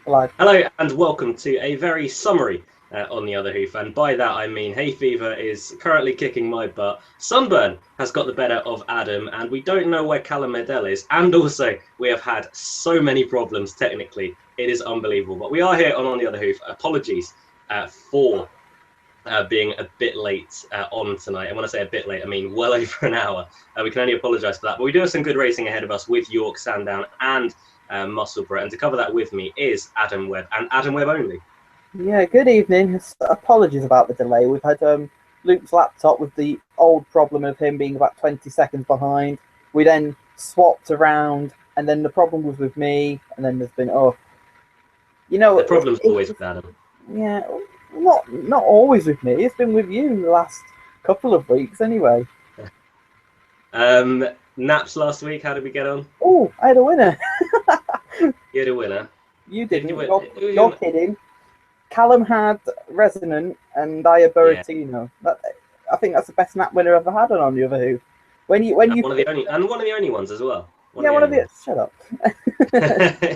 Like, Hello and welcome to a very summary on the other hoof, and by that I mean hay fever is currently kicking my butt. Sunburn has got the better of Adam, and we don't know where Callum Medell is. And also, we have had so many problems technically; it is unbelievable. But we are here on the other hoof. Apologies for being a bit late on tonight. And when I say a bit late, I mean well over an hour. We can only apologise for that. But we do have some good racing ahead of us with York, Sandown, and Musselburgh. And to cover that with me is Adam Webb, and Adam Webb only. yeah, good evening. Apologies about the delay. We've had Luke's laptop with the old problem of him being about 20 seconds behind. We then swapped around, and then the problem was with me, and then there's been, The problem's always with Adam. yeah, not always with me. It's been with you the last couple of weeks anyway. Naps last week, how did we get on? Oh, I had a winner. You had a winner. You Did didn't. you win? You're kidding. Callum had Resonant and I had Yeah, Buratino. I think that's the best nap winner I've ever had on the other hoof. When you one of the only, and one of the only ones as well. One yeah, of the one of only the ones.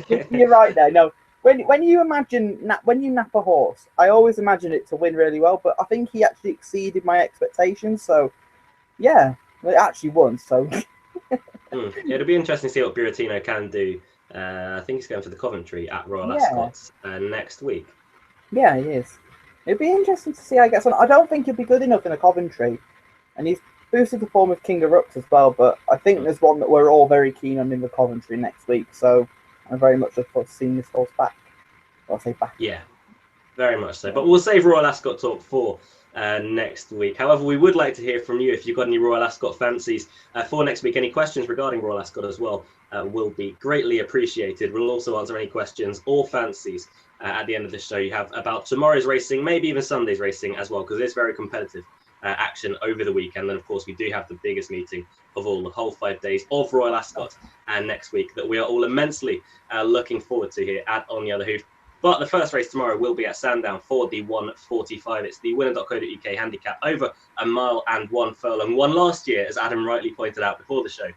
shut up. You're right there. No, when you imagine when you nap a horse, I always imagine it to win really well, but I think he actually exceeded my expectations. So yeah, well, it actually won. So It'll be interesting to see what Buratino can do. I think he's going to the Coventry at Royal yeah, Ascot next week. yeah, he is. It'd be interesting to see how he gets on. I don't think he'll be good enough in a Coventry, and he's boosted the form of King of Rooks as well. But I think Mm. there's one that we're all very keen on in the Coventry next week. So I'm very much looking forward to seeing this horse back. I'll say back. Yeah, very much so. But we'll save Royal Ascot talk for next week. However, we would like to hear from you if you've got any Royal Ascot fancies for next week. Any questions regarding Royal Ascot as well will be greatly appreciated. We'll also answer any questions or fancies at the end of the show you have about tomorrow's racing, maybe even Sunday's racing as well, because it's very competitive action over the weekend. And of course, we do have the biggest meeting of all, the whole 5 days of Royal Ascot and next week that we are all immensely looking forward to here at On the Other Hoof. But the first race tomorrow will be at Sandown for the 1:45. It's the winner.co.uk handicap over a mile and 1 furlong. Won last year, as Adam rightly pointed out before the show,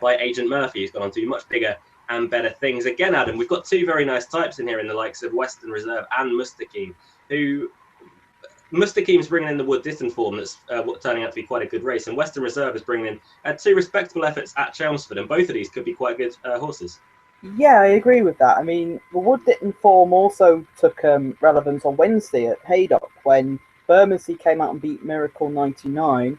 by Agent Murphy, who's gone on to much bigger and better things. Again, Adam, we've got two very nice types in here in the likes of Western Reserve and Mustaqim, who Mustaqim's bringing in the Wood Ditton form that's turning out to be quite a good race, and Western Reserve is bringing in two respectable efforts at Chelmsford, and both of these could be quite good horses. Yeah, I agree with that. I mean, the Wood Ditton form also took relevance on Wednesday at Haydock when Bermondsey came out and beat Miracle 99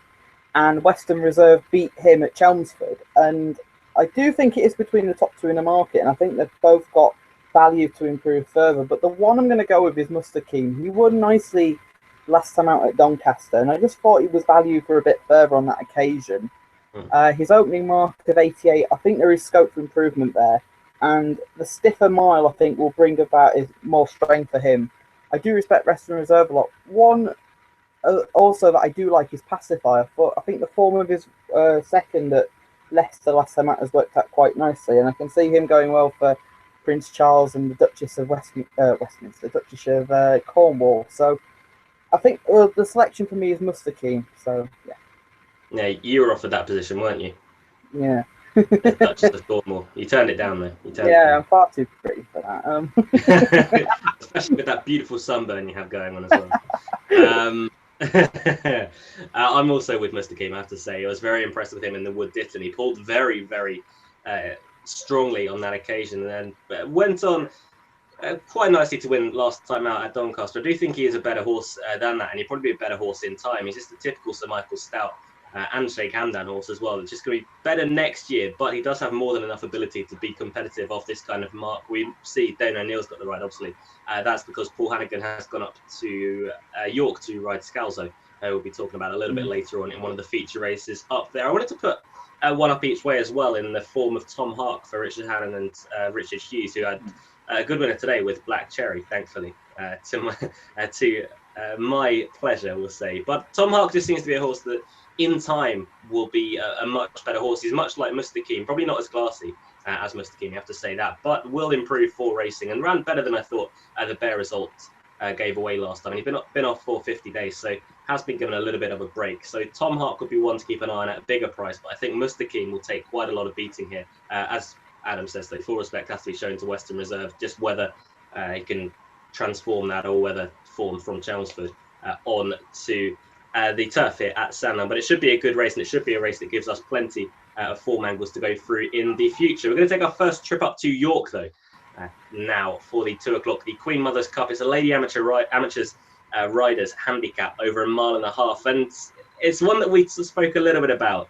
and Western Reserve beat him at Chelmsford. And I do think it is between the top two in the market, and I think they've both got value to improve further. But the one I'm going to go with is Mustaqim. He won nicely last time out at Doncaster, and I just thought he was value for a bit further on that occasion. His opening mark of 88, I think there is scope for improvement there. And the stiffer mile, I think, will bring about is more strength for him. I do respect Western Reserve a lot. One also that I do like is Pacifier. But I think the form of his second at Leicester last time out has worked out quite nicely, and I can see him going well for Prince Charles and the Duchess of Westminster, Duchess of Cornwall. So I think the selection for me is Mustaqim. So yeah, Yeah, you were offered that position, weren't you? yeah. Duchess of Cornwall. You turned it down, though. Yeah, I'm far too pretty for that. Especially with that beautiful sunburn you have going on as well. I'm also with Mr. Keem, I have to say. I was very impressed with him in the Wood Ditton. He pulled very, very strongly on that occasion, and then went on quite nicely to win last time out at Doncaster. I do think he is a better horse than that, and he'd probably be a better horse in time. He's just a typical Sir Michael Stout and Shake Handan horse as well. It's just going to be better next year, but he does have more than enough ability to be competitive off this kind of mark. We see Dane O'Neill's got the ride, obviously. That's because Paul Hannigan has gone up to York to ride Scalzo. We'll be talking about a little bit later on in one of the feature races up there. I wanted to put one up each way as well in the form of Tom Hark for Richard Hannon and Richard Hughes, who had a good winner today with Black Cherry, thankfully, to my pleasure, we'll say. But Tom Hark just seems to be a horse that in time will be a much better horse. He's much like Mustaqim, probably not as classy as Mustaqim, you have to say that, but will improve for racing and ran better than I thought the Bear result gave away last time. And he's been off for 50 days, so has been given a little bit of a break. So Tom Hart could be one to keep an eye on at a bigger price, but I think Mustaqim will take quite a lot of beating here. As Adam says, though, full respect has to be shown to Western Reserve, just whether he can transform that all-weather form from Chelmsford on to the turf here at Sandown. But it should be a good race, and it should be a race that gives us plenty of form angles to go through in the future. We're going to take our first trip up to York, though, now for the 2 o'clock, the Queen Mother's Cup. It's a lady amateurs riders handicap over 1.5 miles, and it's one that we spoke a little bit about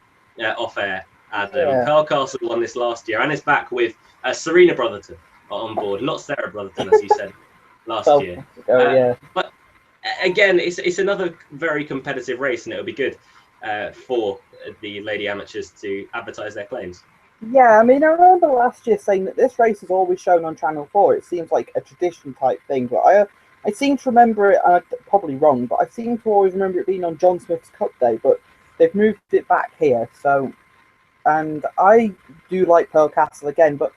off air, Adam. Yeah. Pearl Castle won this last year and is back with Serena Brotherton on board, not Sarah Brotherton, as you said last year. Yeah. But again, it's another very competitive race, and it'll be good for the lady amateurs to advertise their claims. Yeah, I mean, I remember last year saying that this race is always shown on Channel 4. It seems like a tradition type thing, but I seem to remember it, probably wrong, but I seem to always remember it being on John Smith's Cup Day, but they've moved it back here, so, and I do like Pearl Castle again, but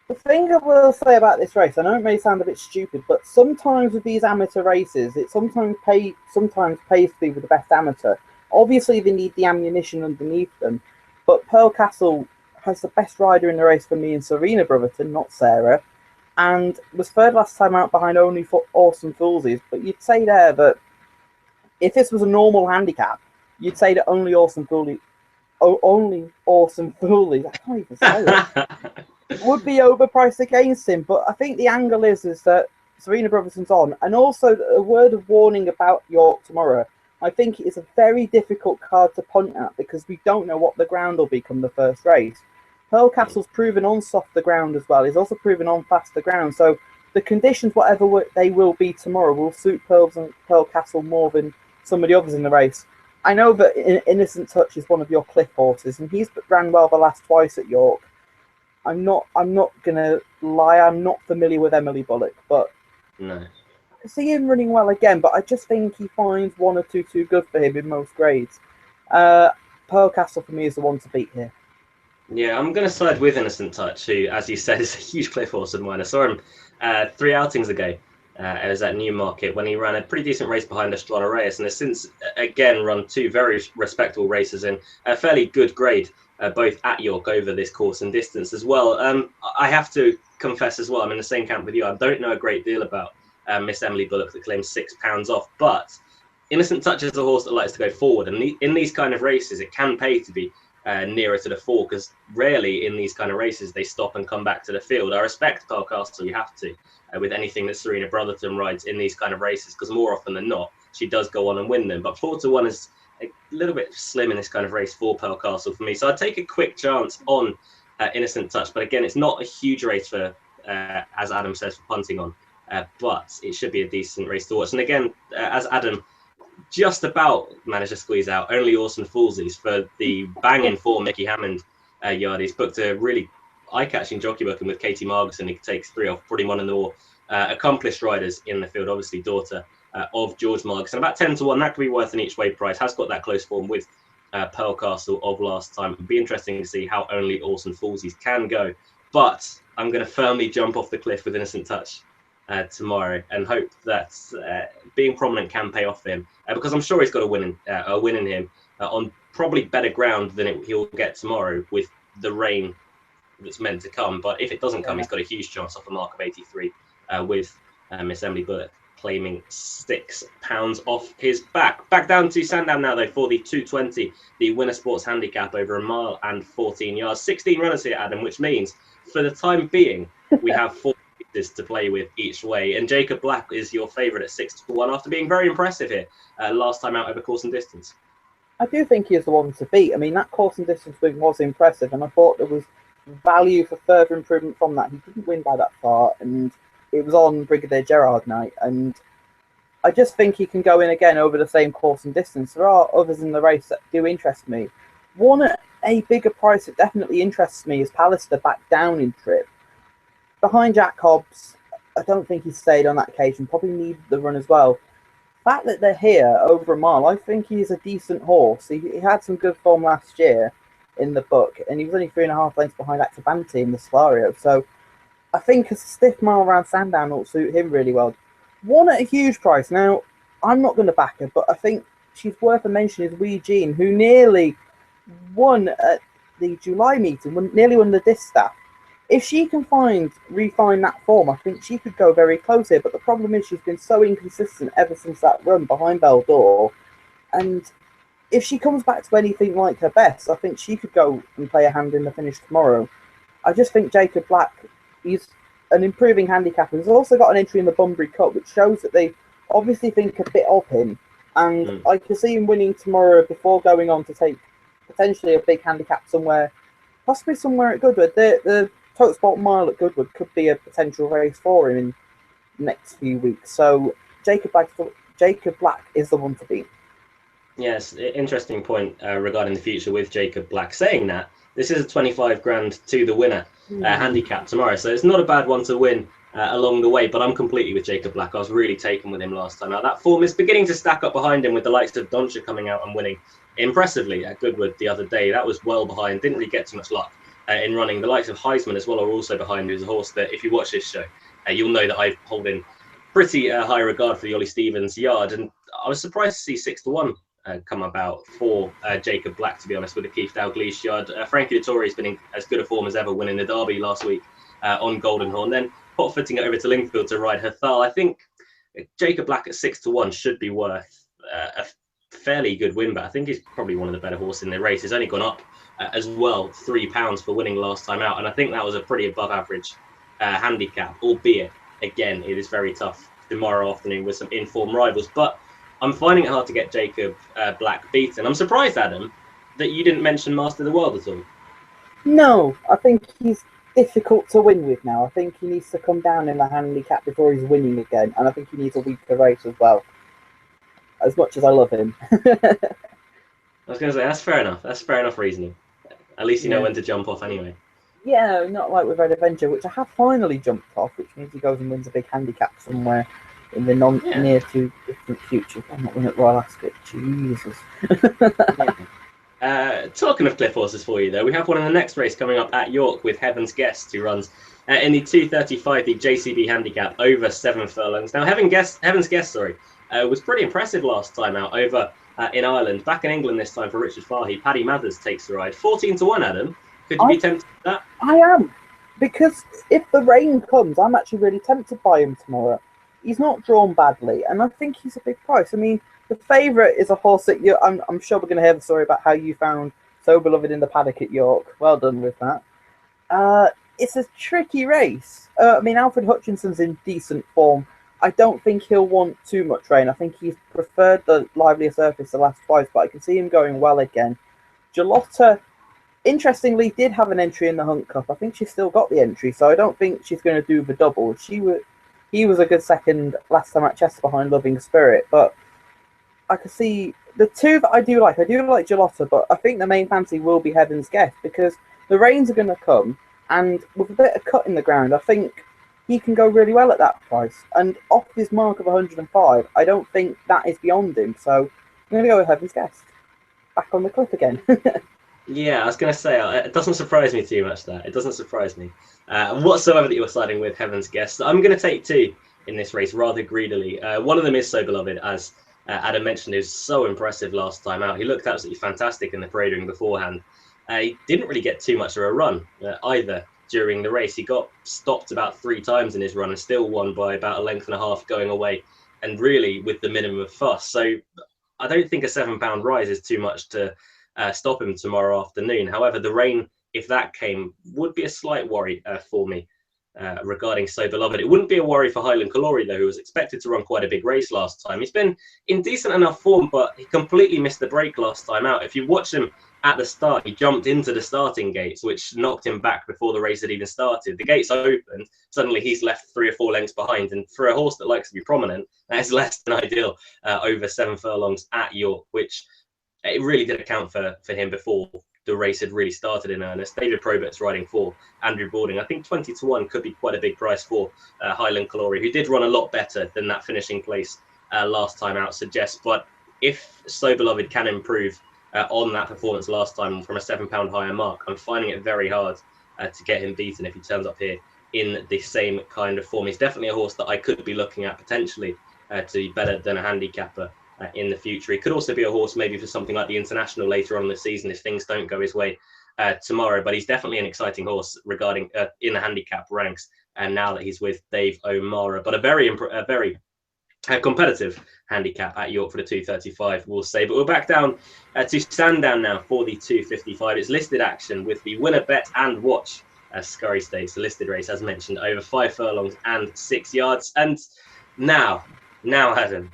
the thing I will say about this race, I know it may sound a bit stupid, but sometimes with these amateur races, it sometimes pays to be with the best amateur. Obviously, they need the ammunition underneath them, but Pearl Castle has the best rider in the race for me in Serena Brotherton, not Sarah, and was third last time out behind only for Awesome Foolsies. But you'd say there that if this was a normal handicap, you'd say that only Awesome Foolsies, I can't even say it, would be overpriced against him. But I think the angle is that Serena Brotherton's on, and also a word of warning about York tomorrow. I think it is a very difficult card to punt at because we don't know what the ground will be come the first race. Pearl Castle's proven on softer ground as well. He's also proven on faster ground. So the conditions, whatever they will be tomorrow, will suit Pearl Castle more than some of the others in the race. I know that Innocent Touch is one of your cliff horses, and he's ran well the last twice at York. I'm not gonna lie. I'm not familiar with Emily Bullock, but no. I see him running well again. But I just think he finds 1 or 2 too good for him in most grades. Pearl Castle for me is the one to beat here. Yeah, I'm going to side with Innocent Touch, who, as you said, is a huge cliff horse of mine. I saw him 3 outings ago. It was at Newmarket when he ran a pretty decent race behind Estrada Reyes, and has since again run 2 very respectable races in a fairly good grade, both at York over this course and distance as well. I have to confess as well, I'm in the same camp with you. I don't know a great deal about Miss Emily Bullock that claims £6 off, but Innocent Touch is a horse that likes to go forward, and in these kind of races, it can pay to be nearer to the fore, because rarely in these kind of races they stop and come back to the field. I respect Pearl Castle, you have to, with anything that Serena Brotherton rides in these kind of races, because more often than not, she does go on and win them. But 4-1 is a little bit slim in this kind of race for Pearl Castle for me. So I'd take a quick chance on Innocent Touch. But again, it's not a huge race for, as Adam says, for punting on. But it should be a decent race to watch. And again, as Adam just about managed to squeeze out only Awesome Foolsies for the banging for Mickey Hammond yard. He's booked a really eye-catching jockey booking with Katie Margerson. He takes 3 off, pretty one of the more accomplished riders in the field, obviously daughter of George Margerson. About 10-1, that could be worth an each way price. Has got that close form with Pearl Castle of last time. It'd be interesting to see how only Awesome Foolsies can go. But I'm going to firmly jump off the cliff with Innocent Touch tomorrow, and hope that being prominent can pay off for him, because I'm sure he's got a win in him on probably better ground than he'll get tomorrow with the rain that's meant to come. But if it doesn't come, he's got a huge chance off a mark of 83 with Miss Emily Bullock claiming £6 off his back. Back down to Sandown now, though, for the 220, the Winner Sports Handicap over 1 mile and 14 yards. 16 runners here, Adam, which means for the time being, we have 4 to play with each way. And Jacob Black is your favourite at 6-1 after being very impressive here last time out over course and distance. I do think he is the one to beat. I mean, that course and distance win was impressive, and I thought there was value for further improvement from that. He didn't win by that far, and it was on Brigadier Gerard night, and I just think he can go in again over the same course and distance. There are others in the race that do interest me. One at a bigger price that definitely interests me is Pallister back down in trip. Behind Jack Hobbs, I don't think he stayed on that occasion. Probably needed the run as well. The fact that they're here over 1 mile, I think he's a decent horse. He had some good form last year in the book, and he was only 3.5 lengths behind Actabanti in the Solario. So I think a stiff mile around Sandown will suit him really well. One at a huge price. Now, I'm not going to back her, but I think she's worth a mention is Wee Jean, who nearly won at the July meeting, nearly won the distaff. if she can refine that form, I think she could go very close here. But the problem is she's been so inconsistent ever since that run behind Beldor. And if she comes back to anything like her best, I think she could go and play a hand in the finish tomorrow. I just think Jacob Black, he's an improving handicapper. He's also got an entry in the Bunbury Cup, which shows that they obviously think a bit of him. And I can see him winning tomorrow before going on to take potentially a big handicap somewhere, possibly somewhere at Goodwood. The Tote Sport Mile at Goodwood could be a potential race for him in the next few weeks. So Jacob Black is the one to beat. Yes, interesting point regarding the future with Jacob Black. Saying that, this is a 25 grand to the winner handicap tomorrow, so it's not a bad one to win along the way. But I'm completely with Jacob Black. I was really taken with him last time. Now that form is beginning to stack up behind him, with the likes of Doncha coming out and winning impressively at Goodwood the other day. That was well behind. Didn't really get too much luck in running. The likes of Heisman as well are also behind, who's a horse that, if you watch this show, you'll know that I hold in pretty high regard for the Ollie Stevens yard. And I was surprised to see 6-1 come about for Jacob Black, to be honest, with the Keith Dalglish yard. Frankie Dettori has been in as good a form as ever, winning the Derby last week on Golden Horn. Then hot-footing it over to Lingfield to ride Herthal. I think Jacob Black at 6-1 should be worth a fairly good win, but I think he's probably one of the better horses in the race. He's only gone up as well £3 for winning last time out, and I think that was a pretty above average handicap, albeit again it is very tough tomorrow afternoon with some in-form rivals. But I'm finding it hard to get Jacob Black beaten. I'm surprised, Adam, that you didn't mention Master of the World at all. No, I think he's difficult to win with now. I think he needs to come down in the handicap before he's winning again, and I think he needs a weaker race as well. As much as I love him. I was going to say, that's fair enough. That's fair enough reasoning. At least you know when to jump off anyway. Yeah, not like with Red Avenger, which I have finally jumped off, which means he goes and wins a big handicap somewhere in the near to distant future. I'm not winning at Royal Ascot. Jesus. Talking of cliff horses for you, though, we have one in the next race coming up at York with Heaven's Guest, who runs in the 2:35, the JCB handicap over 7 furlongs. Now, Heaven's Guest, was pretty impressive last time out over in Ireland. Back in England this time for Richard Fahey. Paddy Mathers takes the ride. 14-1, Adam. Could you be tempted to that? I am, because if the rain comes, I'm actually really tempted by him tomorrow. He's not drawn badly, and I think he's a big price. I mean, the favourite is a horse that I'm sure we're going to hear the story about how you found So Beloved in the paddock at York. Well done with that. It's a tricky race. I mean, Alfred Hutchinson's in decent form. I don't think he'll want too much rain. I think he's preferred the livelier surface the last twice, but I can see him going well again. Gelotta, interestingly, did have an entry in the Hunt Cup. I think she's still got the entry, so I don't think she's going to do the double. He was a good second last time at Chester behind Loving Spirit, but I can see the two that I do like Gelotta, but I think the main fancy will be Heaven's Guest, because the rains are going to come, and with a bit of cut in the ground, I think he can go really well at that price. And off his mark of 105, I don't think that is beyond him, so I'm going to go with Heaven's Guest. Back on the cliff again. Yeah, I was going to say, it doesn't surprise me too much, that. It doesn't surprise me whatsoever that you're siding with Heaven's Guest. I'm going to take two in this race rather greedily. One of them is So Beloved, as Adam mentioned, is so impressive last time out. He looked absolutely fantastic in the parade ring beforehand. He didn't really get too much of a run either during the race. He got stopped about 3 times in his run and still won by about a length and a half going away, and really with the minimum of fuss. So I don't think a £7 rise is too much to stop him tomorrow afternoon. However, the rain, if that came, would be a slight worry for me regarding So Beloved. It wouldn't be a worry for Highland Kalori, though, who was expected to run quite a big race last time. He's been in decent enough form, but he completely missed the break last time out. If you watch him at the start, he jumped into the starting gates, which knocked him back before the race had even started. The gates opened, suddenly he's left 3 or 4 lengths behind, and for a horse that likes to be prominent, that is less than ideal over 7 furlongs at York, which it really did account for him before the race had really started in earnest. David Probert's riding for Andrew Balding. I think 20-1 could be quite a big price for Highland Kalori, who did run a lot better than that finishing place last time out suggests. But if So Beloved can improve on that performance last time from a £7 higher mark, I'm finding it very hard to get him beaten if he turns up here in the same kind of form. He's definitely a horse that I could be looking at potentially to be better than a handicapper in the future. He could also be a horse maybe for something like the International later on in the season if things don't go his way tomorrow. But he's definitely an exciting horse regarding in the handicap ranks. And now that he's with Dave O'Mara, but a very competitive handicap at York for the 235, we'll say. But we're back down to Sandown now for the 255. It's listed action with the winner, bet and watch Scurry Stakes, the listed race, as mentioned, over 5 furlongs and 6 yards. And now, Adam,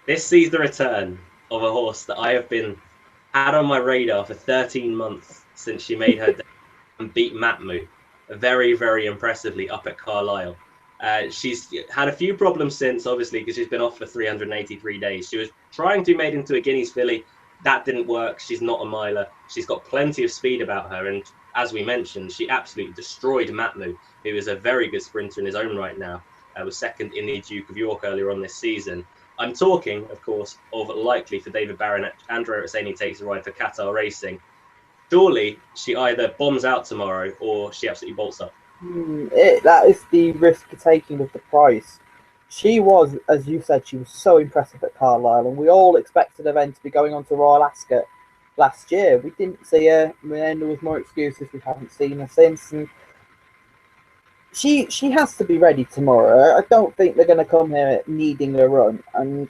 this sees the return of a horse that I have had on my radar for 13 months since she made her debut and beat Matmu very, very impressively up at Carlisle. She's had a few problems since, obviously, because she's been off for 383 days. She was trying to be made into a Guineas filly. That didn't work. She's not a miler. She's got plenty of speed about her. And as we mentioned, she absolutely destroyed Matmu, who is a very good sprinter in his own right now. Was second in the Duke of York earlier on this season. I'm talking, of course, of likely for David Barron. Andrea Orsini takes a ride for Qatar Racing. Surely she either bombs out tomorrow or she absolutely bolts up. That is the risk you're taking with the price. She was, as you said, she was so impressive at Carlisle, and we all expected her then to be going on to Royal Ascot last year. We didn't see her, and then there was more excuses. We haven't seen her since, and she has to be ready tomorrow. I don't think they're going to come here needing a run, and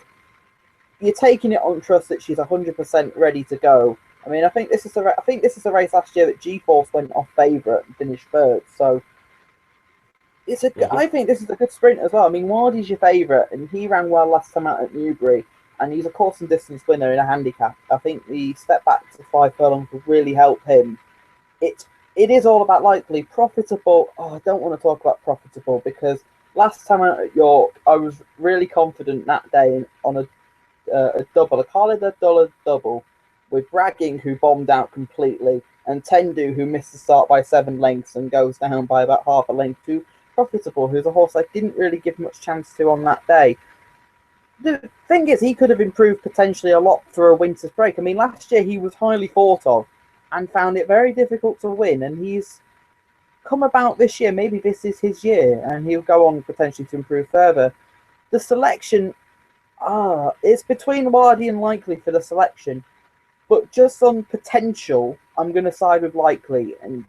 you're taking it on trust that she's 100% ready to go. I mean, I think this is a race last year that G-Force went off favourite and finished third. So I think this is a good sprint as well. I mean, Wardy's your favourite, and he ran well last time out at Newbury, and he's a course and distance winner in a handicap. I think the step back to 5 furlongs will really help him. It is all about likely profitable. Oh, I don't want to talk about profitable because last time out at York, I was really confident that day on a double, a Carlisle double, with Bragging, who bombed out completely, and Tendu, who missed the start by 7 lengths and goes down by about half a length, to Profitable, who's a horse I didn't really give much chance to on that day. The thing is, he could have improved potentially a lot for a winter's break. I mean, last year he was highly thought of and found it very difficult to win, and he's come about this year. Maybe this is his year, and he'll go on potentially to improve further. The selection, it's between Wardy and Likely for the selection. But just on potential, I'm going to side with Likely. And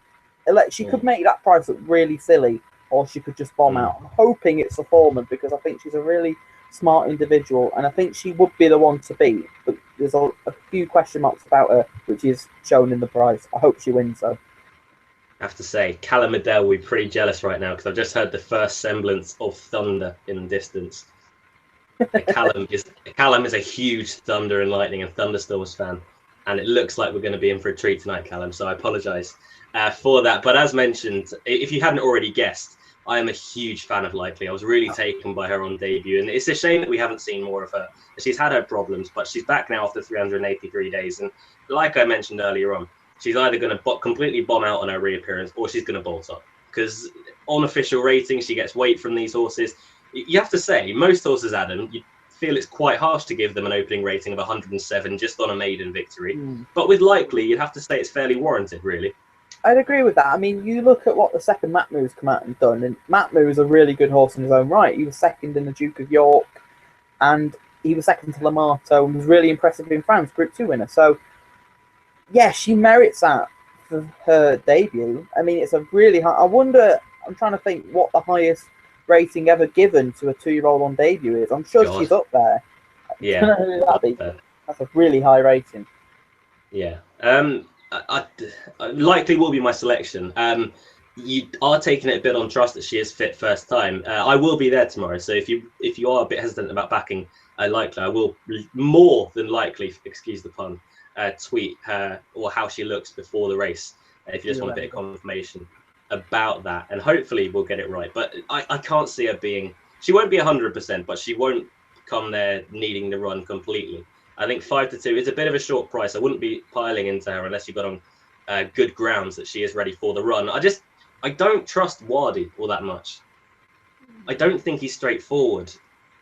she could make that price look really silly, or she could just bomb out. I'm hoping it's a Foreman because I think she's a really smart individual, and I think she would be the one to beat. But there's a few question marks about her, which is shown in the price. I hope she wins, though. I have to say, Callum Adele will be pretty jealous right now because I've just heard the first semblance of thunder in the distance. Callum is a huge Thunder and Lightning and Thunderstorms fan. And it looks like we're going to be in for a treat tonight, Callum. So I apologise for that. But as mentioned, if you hadn't already guessed, I am a huge fan of Likely. I was really taken by her on debut. And it's a shame that we haven't seen more of her. She's had her problems, but she's back now after 383 days. And like I mentioned earlier on, she's either going to completely bomb out on her reappearance or she's going to bolt up. Because on official ratings, she gets weight from these horses. You have to say, most horses, Adam, you feel it's quite harsh to give them an opening rating of 107 just on a maiden victory. But with Likely, you'd have to say it's fairly warranted, really. I'd agree with that. I mean, you look at what the second Matmu's come out and done, and Matmu is a really good horse in his own right. He was second in the Duke of York, and he was second to Lamato, and was really impressive in France, Group 2 winner. So, yeah, she merits that for her debut. I mean, it's a really high... I'm trying to think what the highest rating ever given to a 2-year-old on debut is. I'm sure she's up there. Yeah. That's a really high rating. Yeah. I Likely will be my selection. You are taking it a bit on trust that she is fit first time. I will be there tomorrow, so if you are a bit hesitant about backing Likely, I will more than likely, excuse the pun, tweet her or how she looks before the race. If you just want a bit of confirmation about that, and hopefully we'll get it right. But I can't see her being... She won't be 100%, but she won't come there needing the run completely. I think 5-2 is a bit of a short price. I wouldn't be piling into her unless you got on good grounds that she is ready for the run. I don't trust Wardy all that much. I don't think he's straightforward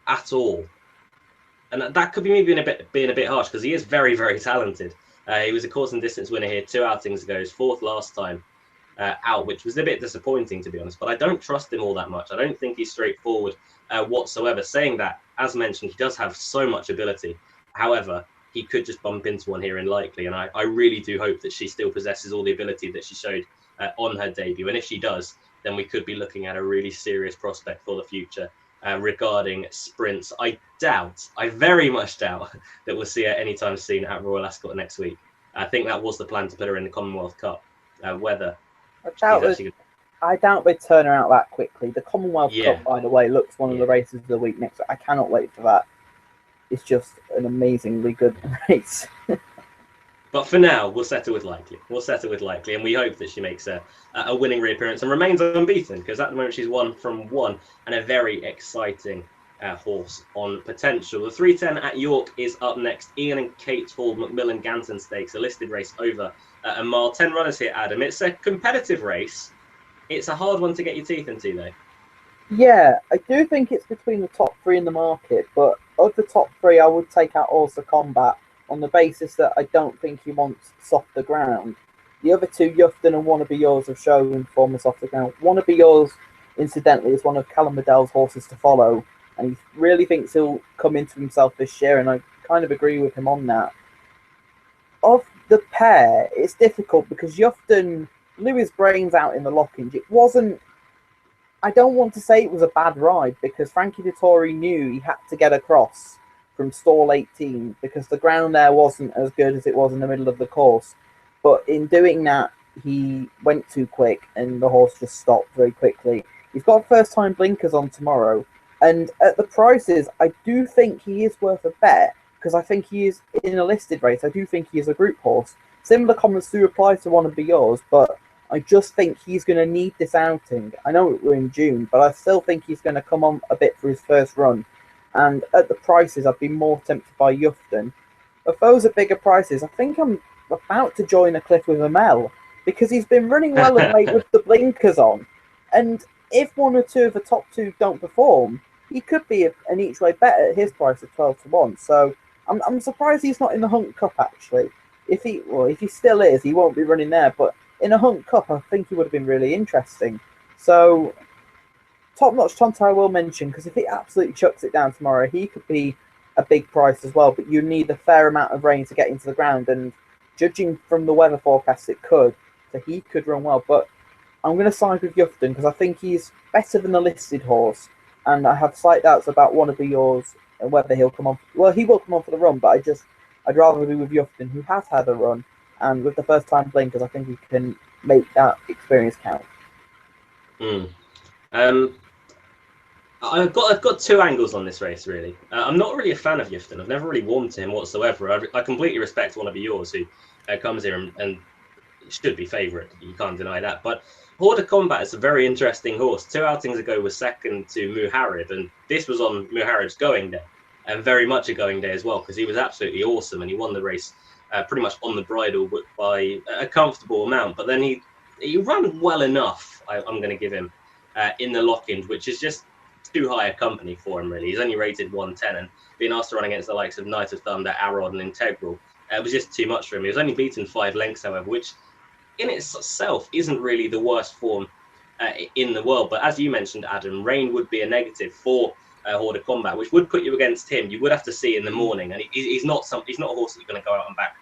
at all. And that could be me being a bit harsh because he is very, very talented. He was a course and distance winner here 2 outings ago, his 4th last time out, which was a bit disappointing, to be honest. But I don't trust him all that much. I don't think he's straightforward whatsoever. Saying that, as mentioned, he does have so much ability. However, he could just bump into one here in Likely. And I really do hope that she still possesses all the ability that she showed on her debut. And if she does, then we could be looking at a really serious prospect for the future regarding sprints. I very much doubt that we'll see her anytime soon at Royal Ascot next week. I think that was the plan to put her in the Commonwealth Cup. Whether I doubt they'd turn her out that quickly. The Commonwealth Yeah. Cup, by the way, looks one of the races of the week next week. I cannot wait for that. It's just an amazingly good race. But for now, we'll settle with Likely. And we hope that she makes a winning reappearance and remains unbeaten, because at the moment she's 1 from 1 and a very exciting horse on potential. The 310 at York is up next. Ian and Kate Hall Macmillan Ganton Stakes, a listed race over a mile. 10 runners here, Adam. It's a competitive race. It's a hard one to get your teeth into, though. Yeah, I do think it's between the top 3 in the market, but of the top 3, I would take out Also Combat on the basis that I don't think he wants softer ground. The other 2, Yufton and Wanna Be Yours, have shown form of softer ground. Wanna Be Yours, incidentally, is one of Callum Liddell's horses to follow, and he really thinks he'll come into himself this year, and I kind of agree with him on that. Of the pair, it's difficult because Yufton blew his brains out in the Lockings. It wasn't, I don't want to say it was a bad ride, because Frankie Dettori knew he had to get across from stall 18 because the ground there wasn't as good as it was in the middle of the course. But in doing that, he went too quick and the horse just stopped very quickly. He's got first time blinkers on tomorrow, and at the prices, I do think he is worth a bet, because I think he is in a listed race. I do think he is a group horse. Similar comments do apply to Wanna Be Yours, but I just think he's going to need this outing. I know we're in June, but I still think he's going to come on a bit for his first run. And at the prices, I've been more tempted by Yufton. If those are bigger prices, I think I'm about to join a cliff with Amel, because he's been running well of late with the blinkers on. And if 1 or 2 of the top 2 don't perform, he could be an each way bet at his price of 12 to 1. So I'm surprised he's not in the Hunt Cup, actually. If he still is, he won't be running there. But in a Hunt Cup, I think he would have been really interesting. So, Top Notch Tonto I will mention, because if he absolutely chucks it down tomorrow, he could be a big price as well. But you need a fair amount of rain to get into the ground, and judging from the weather forecast, it could. So he could run well. But I'm going to side with Yufton, because I think he's better than the listed horse. And I have slight doubts about Wanna Be Yours and whether he'll come on. Well, he will come on for the run, but I'd rather be with Yufton, who has had a run. And with the first time blinkers, I think he can make that experience count. I've got 2 angles on this race, really. I'm not really a fan of Yufton. I've never really warmed to him whatsoever. I completely respect Wanna Be Yours, who comes here and should be favourite. You can't deny that. But Horde of Combat is a very interesting horse. 2 outings ago was second to Muharib, and this was on Muharib's going day, and very much a going day as well, because he was absolutely awesome, and he won the race pretty much on the bridle by a comfortable amount. But then he ran well enough, I'm going to give him, in the lock-in, which is just too high a company for him, really. He's only rated 110, and being asked to run against the likes of Knight of Thunder, Arrod, and Integral, it was just too much for him. He was only beaten 5 lengths, however, which in itself isn't really the worst form in the world. But as you mentioned, Adam, rain would be a negative for Horde of Combat, which would put you against him. You would have to see in the morning, and he's not a horse that you're going to go out and back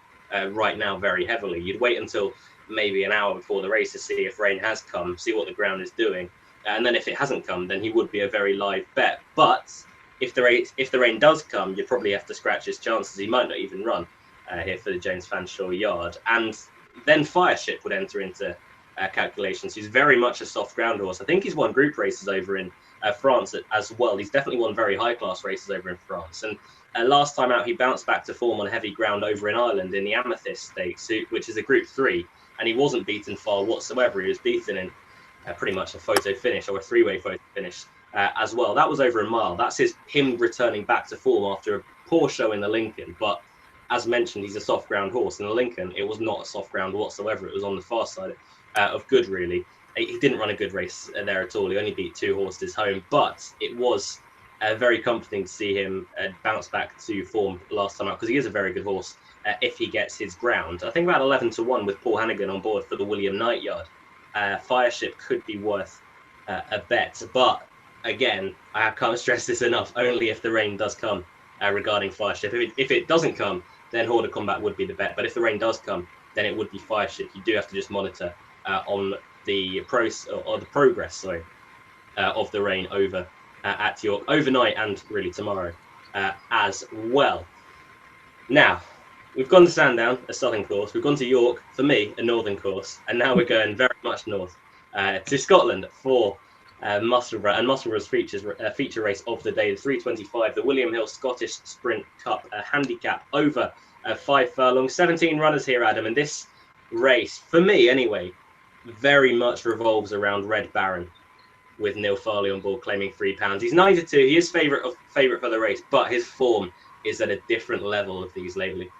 right now very heavily. You'd wait until maybe an hour before the race to see if rain has come, see what the ground is doing, and then if it hasn't come, then he would be a very live bet. But if the rain does come, you probably have to scratch his chances. He might not even run here for the James Fanshawe Yard, and then Fireship would enter into calculations. He's very much a soft ground horse. I think he's won group races over in France as well. He's definitely won very high class races over in France, and last time out he bounced back to form on heavy ground over in Ireland in the Amethyst Stakes, which is a group 3, and he wasn't beaten far whatsoever. He was beaten in pretty much a photo finish, or a 3-way photo finish as well. That was over a mile. That's him returning back to form after a poor show in the Lincoln. But as mentioned, he's a soft ground horse. In the Lincoln, it was not a soft ground whatsoever. It was on the far side of good, really. He didn't run a good race there at all. He only beat 2 horses home, but it was very comforting to see him bounce back to form last time out, because he is a very good horse if he gets his ground. I think about 11 to 1 with Paul Hannigan on board for the William Knight Yard. Fireship could be worth a bet, but again, I can't stress this enough, only if the rain does come regarding Fireship. If it doesn't come, then Horde of Combat would be the bet. But if the rain does come, then it would be Fireship. You do have to just monitor on the progress, of the rain over at York overnight and really tomorrow as well. Now, we've gone to Sandown, a southern course. We've gone to York, for me, a northern course. And now we're going very much north to Scotland for Musselburgh. And Musselburgh's feature race of the day, the 325, the William Hill Scottish Sprint Cup, a handicap over 5 furlongs. 17 runners here, Adam. And this race, for me anyway, very much revolves around Red Baron, with Neil Farley on board claiming £3. He's 9-2. He is favourite for the race, but his form is at a different level of these lately.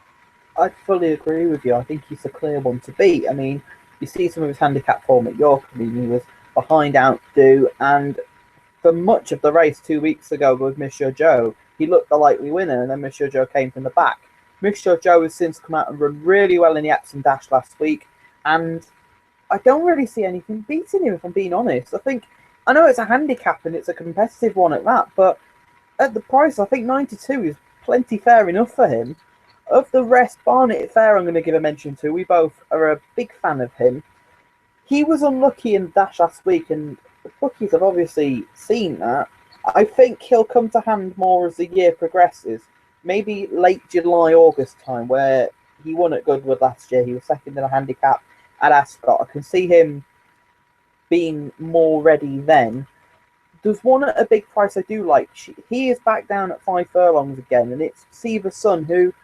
I fully agree with you. I think he's a clear one to beat. I mean, you see some of his handicap form at York. I mean, he was behind Outdo, and for much of the race 2 weeks ago with Monsieur Joe, he looked the likely winner, and then Monsieur Joe came from the back. Monsieur Joe has since come out and run really well in the Epsom Dash last week, and I don't really see anything beating him, if I'm being honest. I know it's a handicap and it's a competitive one at that, but at the price, I think 92 is plenty fair enough for him. Of the rest, Barnet Fair I'm going to give a mention to. We both are a big fan of him. He was unlucky in the Dash last week, and the bookies have obviously seen that. I think he'll come to hand more as the year progresses. Maybe late July, August time, where he won at Goodwood last year. He was second in a handicap at Ascot. I can see him being more ready then. There's one at a big price I do like. He is back down at 5 furlongs again, and it's Seaver Sun, who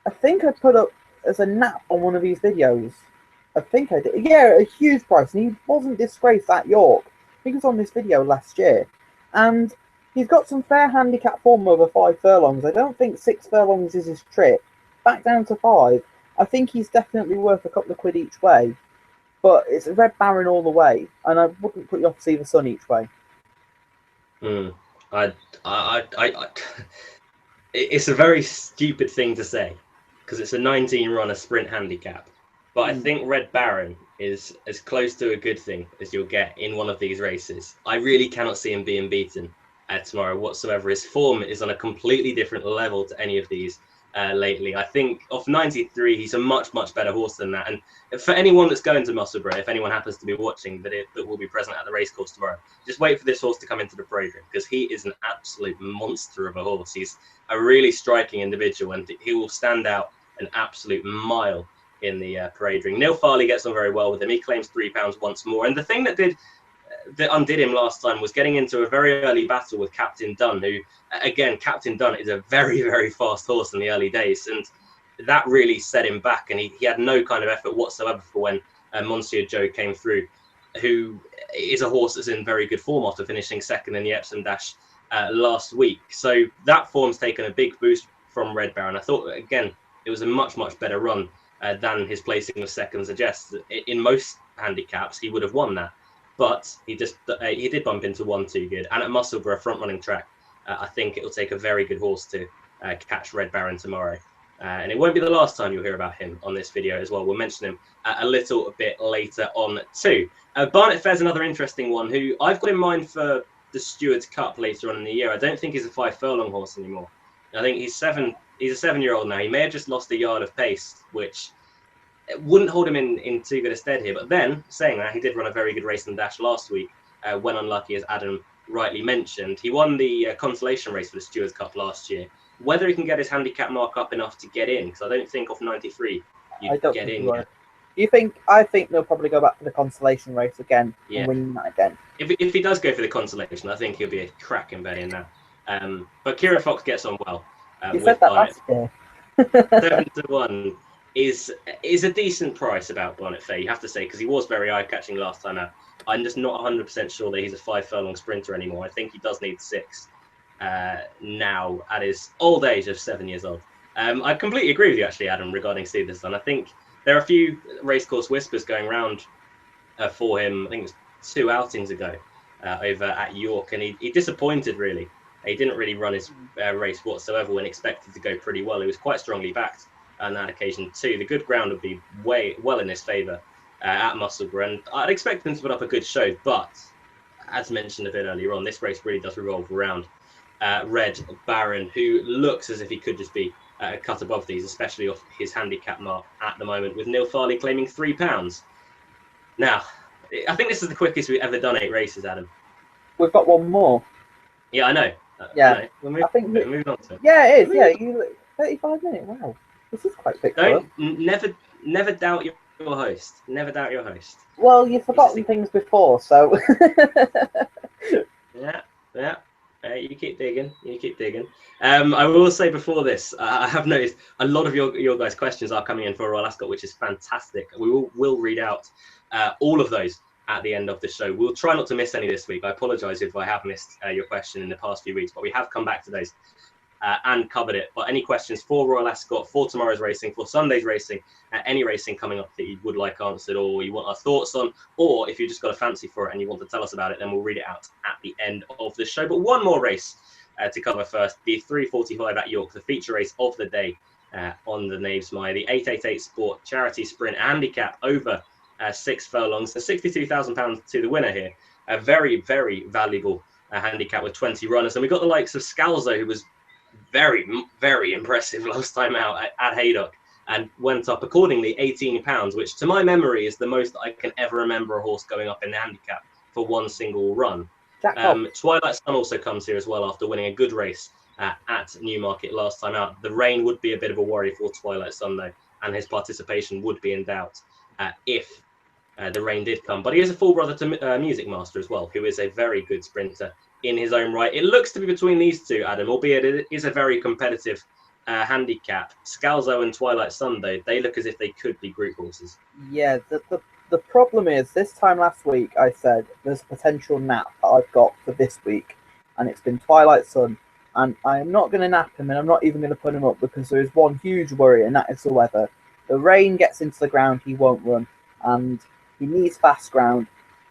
I think I put up as a nap on one of these videos. I think I did. Yeah, a huge price, and he wasn't disgraced at York. I think it was on this video last year. And he's got some fair handicap form over 5 furlongs. I don't think 6 furlongs is his trip. Back down to 5. I think he's definitely worth a couple of quid each way. But it's a Red Baron all the way, and I wouldn't put you off Seaver Sun each way. It's a very stupid thing to say, because it's a 19-runner sprint handicap. But I think Red Baron is as close to a good thing as you'll get in one of these races. I really cannot see him being beaten tomorrow whatsoever. His form is on a completely different level to any of these lately. I think off 93, he's a much, much better horse than that. And for anyone that's going to Musselburgh, if anyone happens to be watching that will be present at the racecourse tomorrow, just wait for this horse to come into the parade ring, because he is an absolute monster of a horse. He's a really striking individual, and he will stand out an absolute mile in the parade ring. Neil Farley gets on very well with him. He claims £3 once more. And the thing that undid him last time was getting into a very early battle with Captain Dunn, who, again, Captain Dunn is a very, very fast horse in the early days, and that really set him back, and he had no kind of effort whatsoever for when Monsieur Joe came through, who is a horse that's in very good form after finishing second in the Epsom Dash last week. So that form's taken a big boost from Red Baron. I thought, again, it was a much, much better run than his placing of second suggests. In most handicaps, he would have won that. But he did bump into one too good. And at Musselburgh, a front-running track, I think it'll take a very good horse to catch Red Baron tomorrow. And it won't be the last time you'll hear about him on this video as well. We'll mention him a little bit later on too. Barnet Fair's another interesting one, who I've got in mind for the Stewards Cup later on in the year. I don't think he's a 5 furlong horse anymore. I think he's a 7-year-old now. He may have just lost a yard of pace, which wouldn't hold him in too good a stead here. But then, saying that, he did run a very good race in the Dash last week, when unlucky, as Adam rightly mentioned. He won the consolation race for the Stewards Cup last year. Whether he can get his handicap mark up enough to get in, because I don't think off 93 you'd get in yet. I think they'll probably go back to the consolation race again and win that again. If he does go for the consolation, I think he'll be a cracking bet in that. But Kieran Fox gets on well. You said that last year. 7-1 is a decent price about Barnet Fair, you have to say, because he was very eye-catching last time out. I'm just not 100% sure that he's a 5 furlong sprinter anymore. I think he does need 6 now at his old age of 7 years old. I completely agree with you, actually, Adam, regarding Stevenson. I think there are a few racecourse whispers going around for him. I think it was 2 outings ago over at York, and he disappointed, really. He didn't really run his race whatsoever when expected to go pretty well. He was quite strongly backed on that occasion too. The good ground would be well in his favour at Musselburgh, and I'd expect him to put up a good show. But as mentioned a bit earlier on, this race really does revolve around Red Baron, who looks as if he could just be a cut above these, especially off his handicap mark at the moment, with Neil Farley claiming £3. Now, I think this is the quickest we've ever done 8 races, Adam. We've got one more. Yeah, I know. Yeah, I know. We're moving on to it. Yeah, it is. Yeah, 35 minutes. Wow, this is quite quick. Never doubt your host. Never doubt your host. Well, you've forgotten things before, so. Yeah. You keep digging. I will say before this, I have noticed a lot of your guys' questions are coming in for Royal Ascot, which is fantastic. We will read out all of those at the end of the show. We'll try not to miss any this week. I apologise if I have missed your question in the past few weeks, but we have come back to those and covered it. But any questions for Royal Ascot, for tomorrow's racing, for Sunday's racing, any racing coming up that you would like answered, or you want our thoughts on, or if you just got a fancy for it and you want to tell us about it, then we'll read it out at the end of the show. But one more race to cover first, the 3:45 at York, the feature race of the day on the Naves Mire, the 888 Sport Charity Sprint Handicap over 6 furlongs, so £62,000 to the winner here. A very, very valuable handicap with 20 runners. And we got the likes of Scalzo, who was very, very impressive last time out at Haydock and went up accordingly £18, which to my memory is the most I can ever remember a horse going up in the handicap for one single run. Twilight Sun also comes here as well after winning a good race at Newmarket last time out. The rain would be a bit of a worry for Twilight Sun though, and his participation would be in doubt if the rain did come. But he is a full brother to Music Master as well, who is a very good sprinter in his own right. It looks to be between these two, Adam, albeit it is a very competitive handicap. Scalzo and Twilight Sun, though, they look as if they could be group horses. Yeah, the problem is, this time last week I said there's a potential nap that I've got for this week, and it's been Twilight Sun, and I am not going to nap him, and I'm not even going to put him up because there is one huge worry, and that is the weather. The rain gets into the ground, he won't run, and he needs fast ground.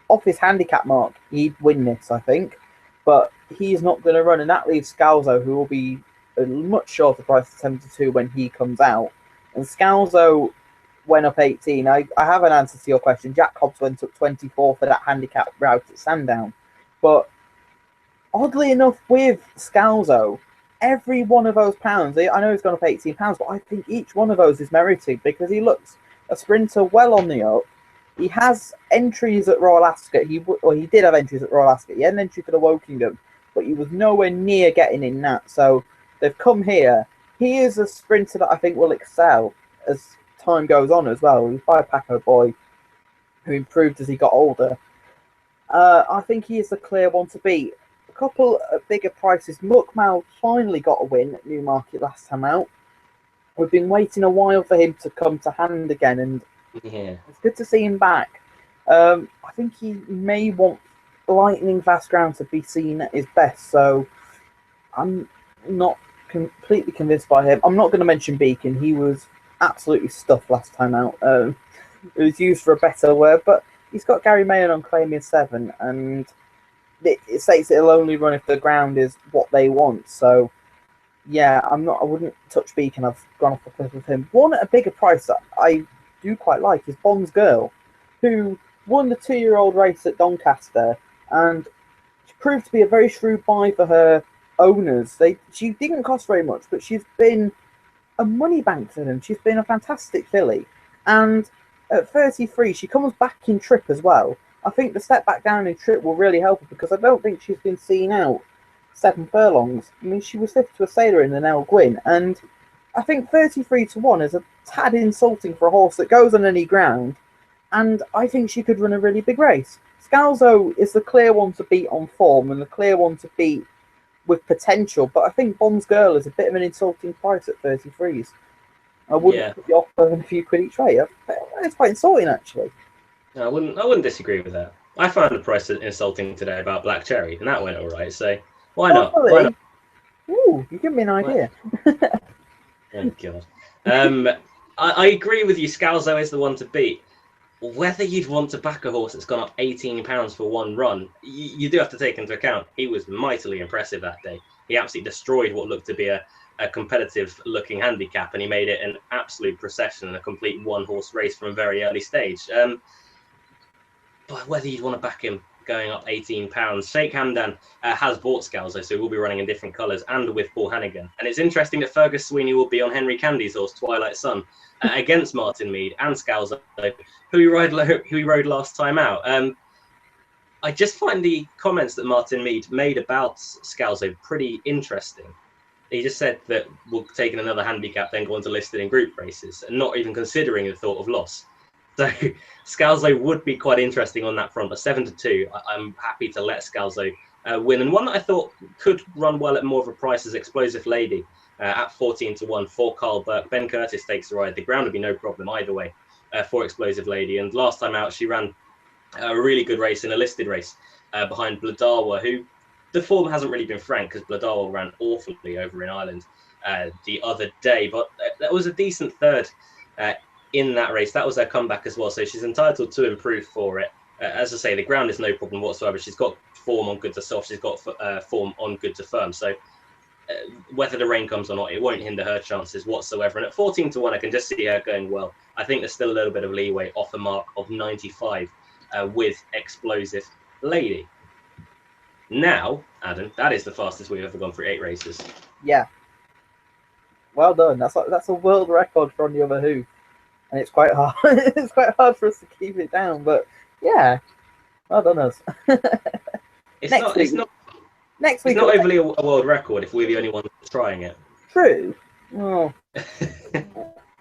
Off his handicap mark, he'd win this, I think, but he's not going to run, and that leaves Scalzo, who will be a much shorter price of 72 when he comes out. And Scalzo went up 18. I have an answer to your question. Jack Hobbs went up 24 for that handicap route at Sandown. But oddly enough, with Scalzo, every one of those pounds, I know he's gone up £18, but I think each one of those is merited because he looks a sprinter well on the up. He has entries at Royal Ascot. He did have entries at Royal Ascot. He had an entry for the Wokingham, but he was nowhere near getting in that. So they've come here. He is a sprinter that I think will excel as time goes on as well. He's by a Paco boy who improved as he got older. I think he is the clear one to beat. A couple of bigger prices. Muckmal finally got a win at Newmarket last time out. We've been waiting a while for him to come to hand again, and it's good to see him back. I think he may want lightning fast ground to be seen at his best, so I'm not completely convinced by him. I'm not going to mention Beacon. He was absolutely stuffed last time out. It was used for a better word, but he's got Gary Mayon on claiming 7, and it states it'll only run if the ground is what they want. So yeah, I wouldn't touch Beacon. I've gone off the cliff with him. One at a bigger price that I do quite like is Bond's Girl, who won the 2-year-old race at Doncaster, and she proved to be a very shrewd buy for her owners. She didn't cost very much, but she's been a money bank for them. She's been a fantastic filly, and at 33 she comes back in trip as well. I think the step back down in trip will really help her because I don't think she's been seen out 7 furlongs. I mean, she was 5th to a sailor in the Nell Gwyn, and I think 33 to 1 is a tad insulting for a horse that goes on any ground, and I think she could run a really big race. Scalzo is the clear one to beat on form and the clear one to beat with potential, but I think Bond's Girl is a bit of an insulting price at 33s. I wouldn't put the offer in a few quid each way. It's quite insulting, actually. No, I wouldn't disagree with that. I found the price insulting today about Black Cherry, and that went all right. So why not? Really? Why not? Ooh, you give me an idea. Oh God. I agree with you. Scalzo is the one to beat. Whether you'd want to back a horse that's gone up £18 for one run, you do have to take into account he was mightily impressive that day. He absolutely destroyed what looked to be a competitive-looking handicap, and he made it an absolute procession and a complete one-horse race from a very early stage. But whether you'd want to back him going up £18. Sheikh Hamdan has bought Scalzo, so we'll be running in different colours and with Paul Hannigan. And it's interesting that Fergus Sweeney will be on Henry Candy's horse, Twilight Sun, against Martin Mead and Scalzo, who he rode last time out. I just find the comments that Martin Mead made about Scalzo pretty interesting. He just said that we're taking another handicap, then go on to listed in group races, and not even considering the thought of loss. So Scalzo would be quite interesting on that front. But 7-2, I'm happy to let Scalzo win. And one that I thought could run well at more of a price is Explosive Lady at 14-1 for Carl Burke. Ben Curtis takes the ride. The ground would be no problem either way for Explosive Lady. And last time out, she ran a really good race in a listed race behind Bladawa, who the form hasn't really been frank because Bladawa ran awfully over in Ireland the other day. But that was a decent third in that race. That was her comeback as well. So she's entitled to improve for it. As I say, the ground is no problem whatsoever. She's got form on good to soft. She's got form on good to firm. So whether the rain comes or not, it won't hinder her chances whatsoever. And at 14-1, I can just see her going well. I think there's still a little bit of leeway off a mark of 95 with Explosive Lady. Now, Adam, that is the fastest we've ever gone through 8 races. Yeah. Well done. That's a world record for On the Other Hoof. And it's quite hard. It's quite hard for us to keep it down, but yeah, well done us. It's not overly a world record if we're the only ones trying it. True. Oh.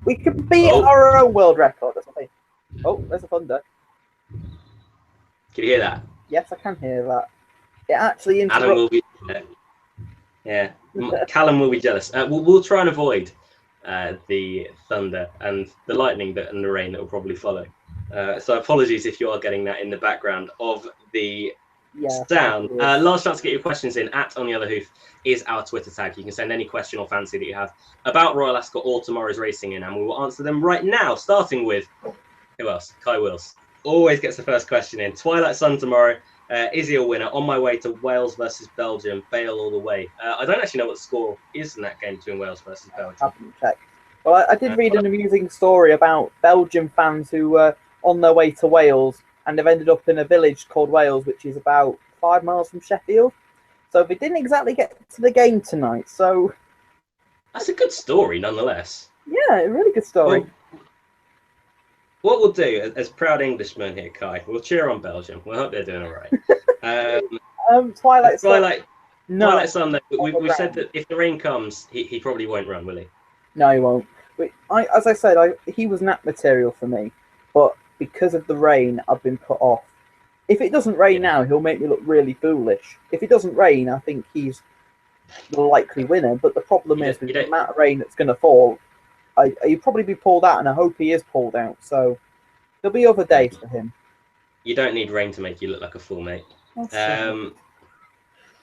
We could beat our own world record. That's what I think. Oh, there's a thunder. Can you hear that? Yes, I can hear that. It actually interrupts. Adam will be. Yeah, Callum will be jealous. We'll try and avoid the thunder and the lightning and the rain that will probably follow. So apologies if you are getting that in the background of the sound. Last chance to get your questions in. At On the Other Hoof is our Twitter tag. You can send any question or fancy that you have about Royal Ascot or tomorrow's racing in, and we will answer them right now, starting with who else? Kai Wills always gets the first question in. Twilight Sun tomorrow. Is he a winner? On my way to Wales versus Belgium. Bale all the way. I don't actually know what the score is in that game between Wales versus Belgium. I haven't checked. Well, I did read an amusing story about Belgian fans who were on their way to Wales and have ended up in a village called Wales, which is about 5 miles from Sheffield. So they didn't exactly get to the game tonight. So that's a good story, nonetheless. Yeah, a really good story. Well, what we'll do, as proud Englishmen here, Kai, we'll cheer on Belgium. We'll hope they're doing all right. Twilight Sun. No. Twilight Sun, though, we said that if the rain comes, he probably won't run, will he? No, he won't. As I said, he was nap material for me. But because of the rain, I've been put off. If it doesn't rain now, he'll make me look really foolish. If it doesn't rain, I think he's the likely winner. But the problem is, with the amount of rain that's going to fall, he'll probably be pulled out, and I hope he is pulled out. So there'll be other days for him. You don't need rain to make you look like a fool, mate.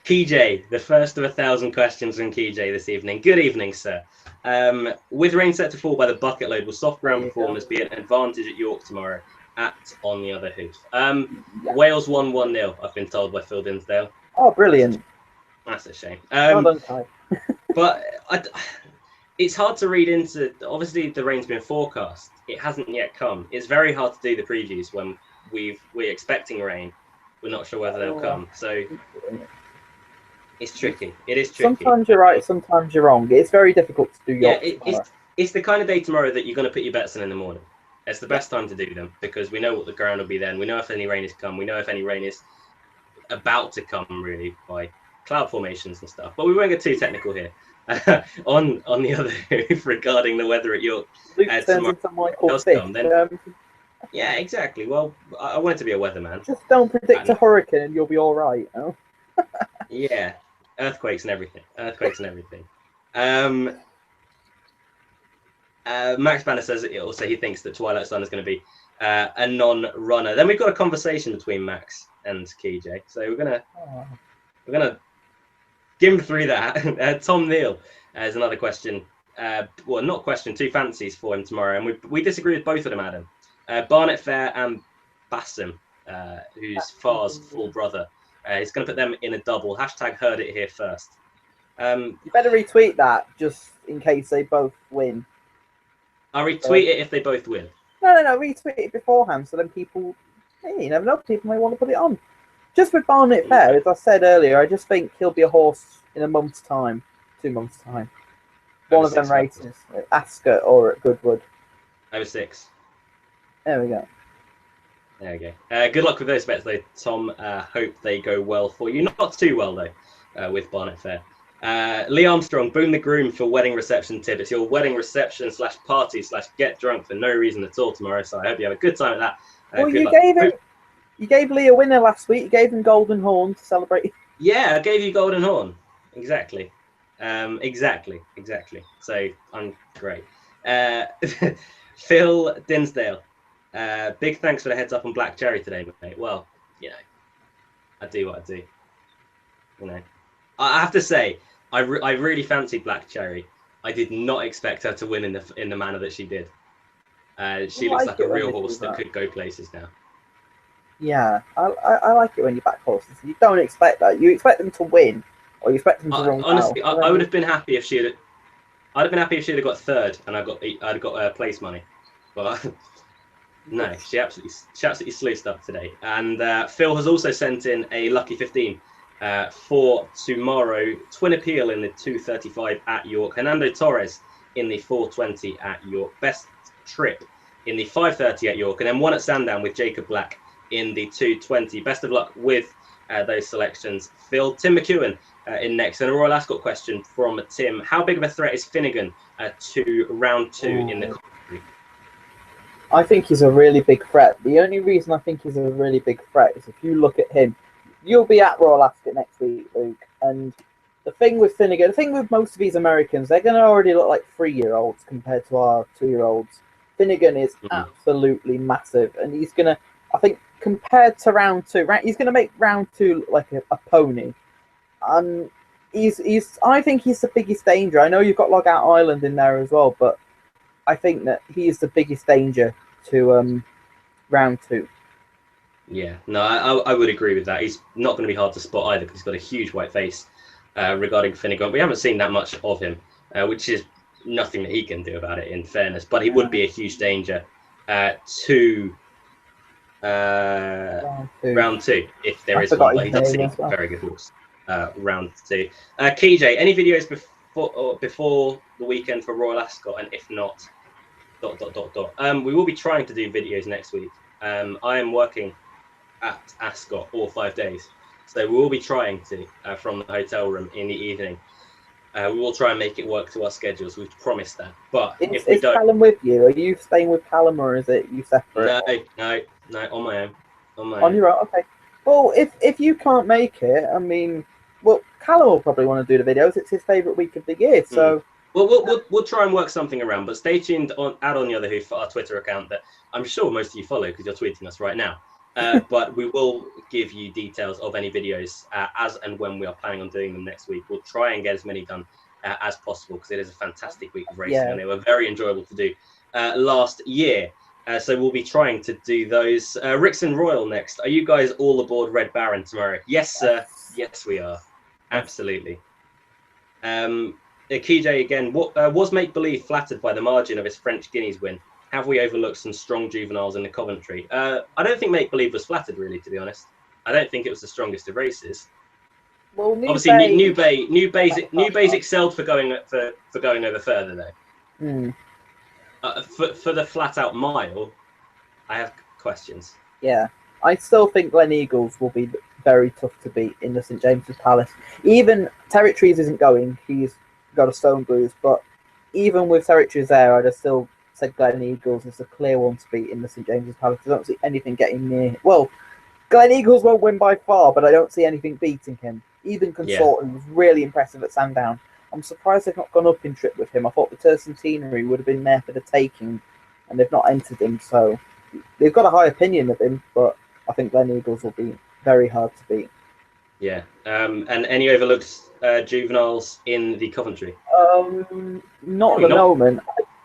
KJ, the first of 1,000 questions from KJ this evening. Good evening, sir. With rain set to fall by the bucket load, will soft ground performance be an advantage at York tomorrow? At On the Other Hoof. Wales won 1-0, I've been told by Phil Dinsdale. Oh, brilliant. That's a shame. Well done, Kai. But it's hard to read into. Obviously, the rain's been forecast. It hasn't yet come. It's very hard to do the previews when we're expecting rain. We're not sure whether they'll come. So it's tricky. It is tricky. Sometimes you're right, sometimes you're wrong. It's very difficult to do York. It's the kind of day tomorrow that you're going to put your bets in the morning. It's the best time to do them because we know what the ground will be then. We know if any rain has come. We know if any rain is about to come, really, by cloud formations and stuff. But we won't get too technical here. on the other hoof regarding the weather at York tomorrow. Yeah, exactly. Well, I want to be a weatherman. Just don't predict a hurricane and you'll be all right. No? Yeah, earthquakes and everything. Max Banner says also he thinks that Twilight Sun is going to be a non-runner. Then we've got a conversation between Max and KJ, so we're gonna give him through that. Tom Neal has another question. Well, not question, 2 fancies for him tomorrow, and we disagree with both of them, Adam. Barnet Fair and Bassam, who's Far's full brother. He's going to put them in a double. # heard it here first. You better retweet that just in case they both win. I'll retweet it if they both win. No. Retweet it beforehand so then people, hey, you never know, people may want to put it on. Just with Barnet Fair, as I said earlier, I just think he'll be a horse in a month's time, 2 months' time. One of them races, at Ascot or at Goodwood. Over 6. There we go. There we go. Good luck with those bets, though, Tom. Hope they go well for you. Not too well, though, with Barnet Fair. Lee Armstrong, Boom the Groom for wedding reception tip. It's your wedding reception / party / get drunk for no reason at all tomorrow. So I hope you have a good time at that. Well, you gave Lee a winner last week. You gave him Golden Horn to celebrate. Yeah, I gave you Golden Horn. Exactly. Exactly. So I'm great. Phil Dinsdale. Big thanks for the heads up on Black Cherry today, mate. Well, you know, I do what I do. You know, I have to say, I really fancied Black Cherry. I did not expect her to win in the manner that she did. She looks like a real horse that could go places now. Yeah, I like it when you back horses. You don't expect that. You expect them to win, or you expect them to run. Honestly, I would have been happy if she had. I'd have been happy if she'd have got third and I'd got place money, but no, she absolutely sluiced up today. And Phil has also sent in a lucky 15 for tomorrow. Twin Appeal in the 2:35 at York. Hernando Torres in the 4:20 at York. Best Trip in the 5:30 at York, and then one at Sandown with Jacob Black in the 2:20. Best of luck with those selections, Phil. Tim McEwen in next, and a Royal Ascot question from Tim: how big of a threat is Finnegan to round 2 in the country? I think he's a really big threat. The only reason I think he's a really big threat is if you look at him, you'll be at Royal Ascot next week, Luke, and the thing with Finnegan, the thing with most of these Americans, they're going to already look like 3-year-olds compared to our 2-year-olds. Finnegan is absolutely massive, and he's going to, I think, compared to round 2, he's going to make round 2 look like a pony. And I think he's the biggest danger. I know you've got Logout Island in there as well, but I think that he is the biggest danger to round 2. Yeah, no, I would agree with that. He's not going to be hard to spot either because he's got a huge white face regarding Finnegan. We haven't seen that much of him, which is nothing that he can do about it, in fairness. But he would be a huge danger to round 2 if there is one. But he does seem a very good horse. Round 2. KJ, any videos before the weekend for Royal Ascot? And if not, ... we will be trying to do videos next week. I am working at Ascot all 5 days, so we will be trying to from the hotel room in the evening. We will try and make it work to our schedules. We've promised that. But if we don't, Callum with you? Are you staying with Callum, or is it you separate? No, on my own. On your own, okay. Well, if you can't make it, I mean, well, Callum will probably want to do the videos. It's his favourite week of the year, so. Well, we'll try and work something around, but stay tuned on the other hoof for our Twitter account that I'm sure most of you follow because you're tweeting us right now. But we will give you details of any videos as and when we are planning on doing them next week. We'll try and get as many done as possible because it is a fantastic week of racing and they were very enjoyable to do last year. So we'll be trying to do those. Rixon Royal next. Are you guys all aboard Red Baron tomorrow? Yes, sir. Yes, we are. Absolutely. Kijay again, was Make Believe flattered by the margin of his French Guineas win? Have we overlooked some strong juveniles in the Coventry? I don't think Make Believe was flattered, really, to be honest. I don't think it was the strongest of races. Well, obviously, New Bay's excelled for going over further though. For the flat out mile, I have questions. Yeah, I still think Glen Eagles will be very tough to beat in the St James's Palace. Even Territories isn't going; he's got a stone bruise. But even with Territories there, I'd have still said Glen Eagles is a clear one to beat in the St James's Palace. I don't see anything getting near. Well, Glen Eagles won't win by far, but I don't see anything beating him. Even Consortium was really impressive at Sandown. I'm surprised they've not gone up in trip with him. I thought the Tercentenary would have been there for the taking, and they've not entered him. So they've got a high opinion of him, but I think Glen Eagles will be very hard to beat. Yeah. And any overlooked juveniles in the Coventry? Not at the moment.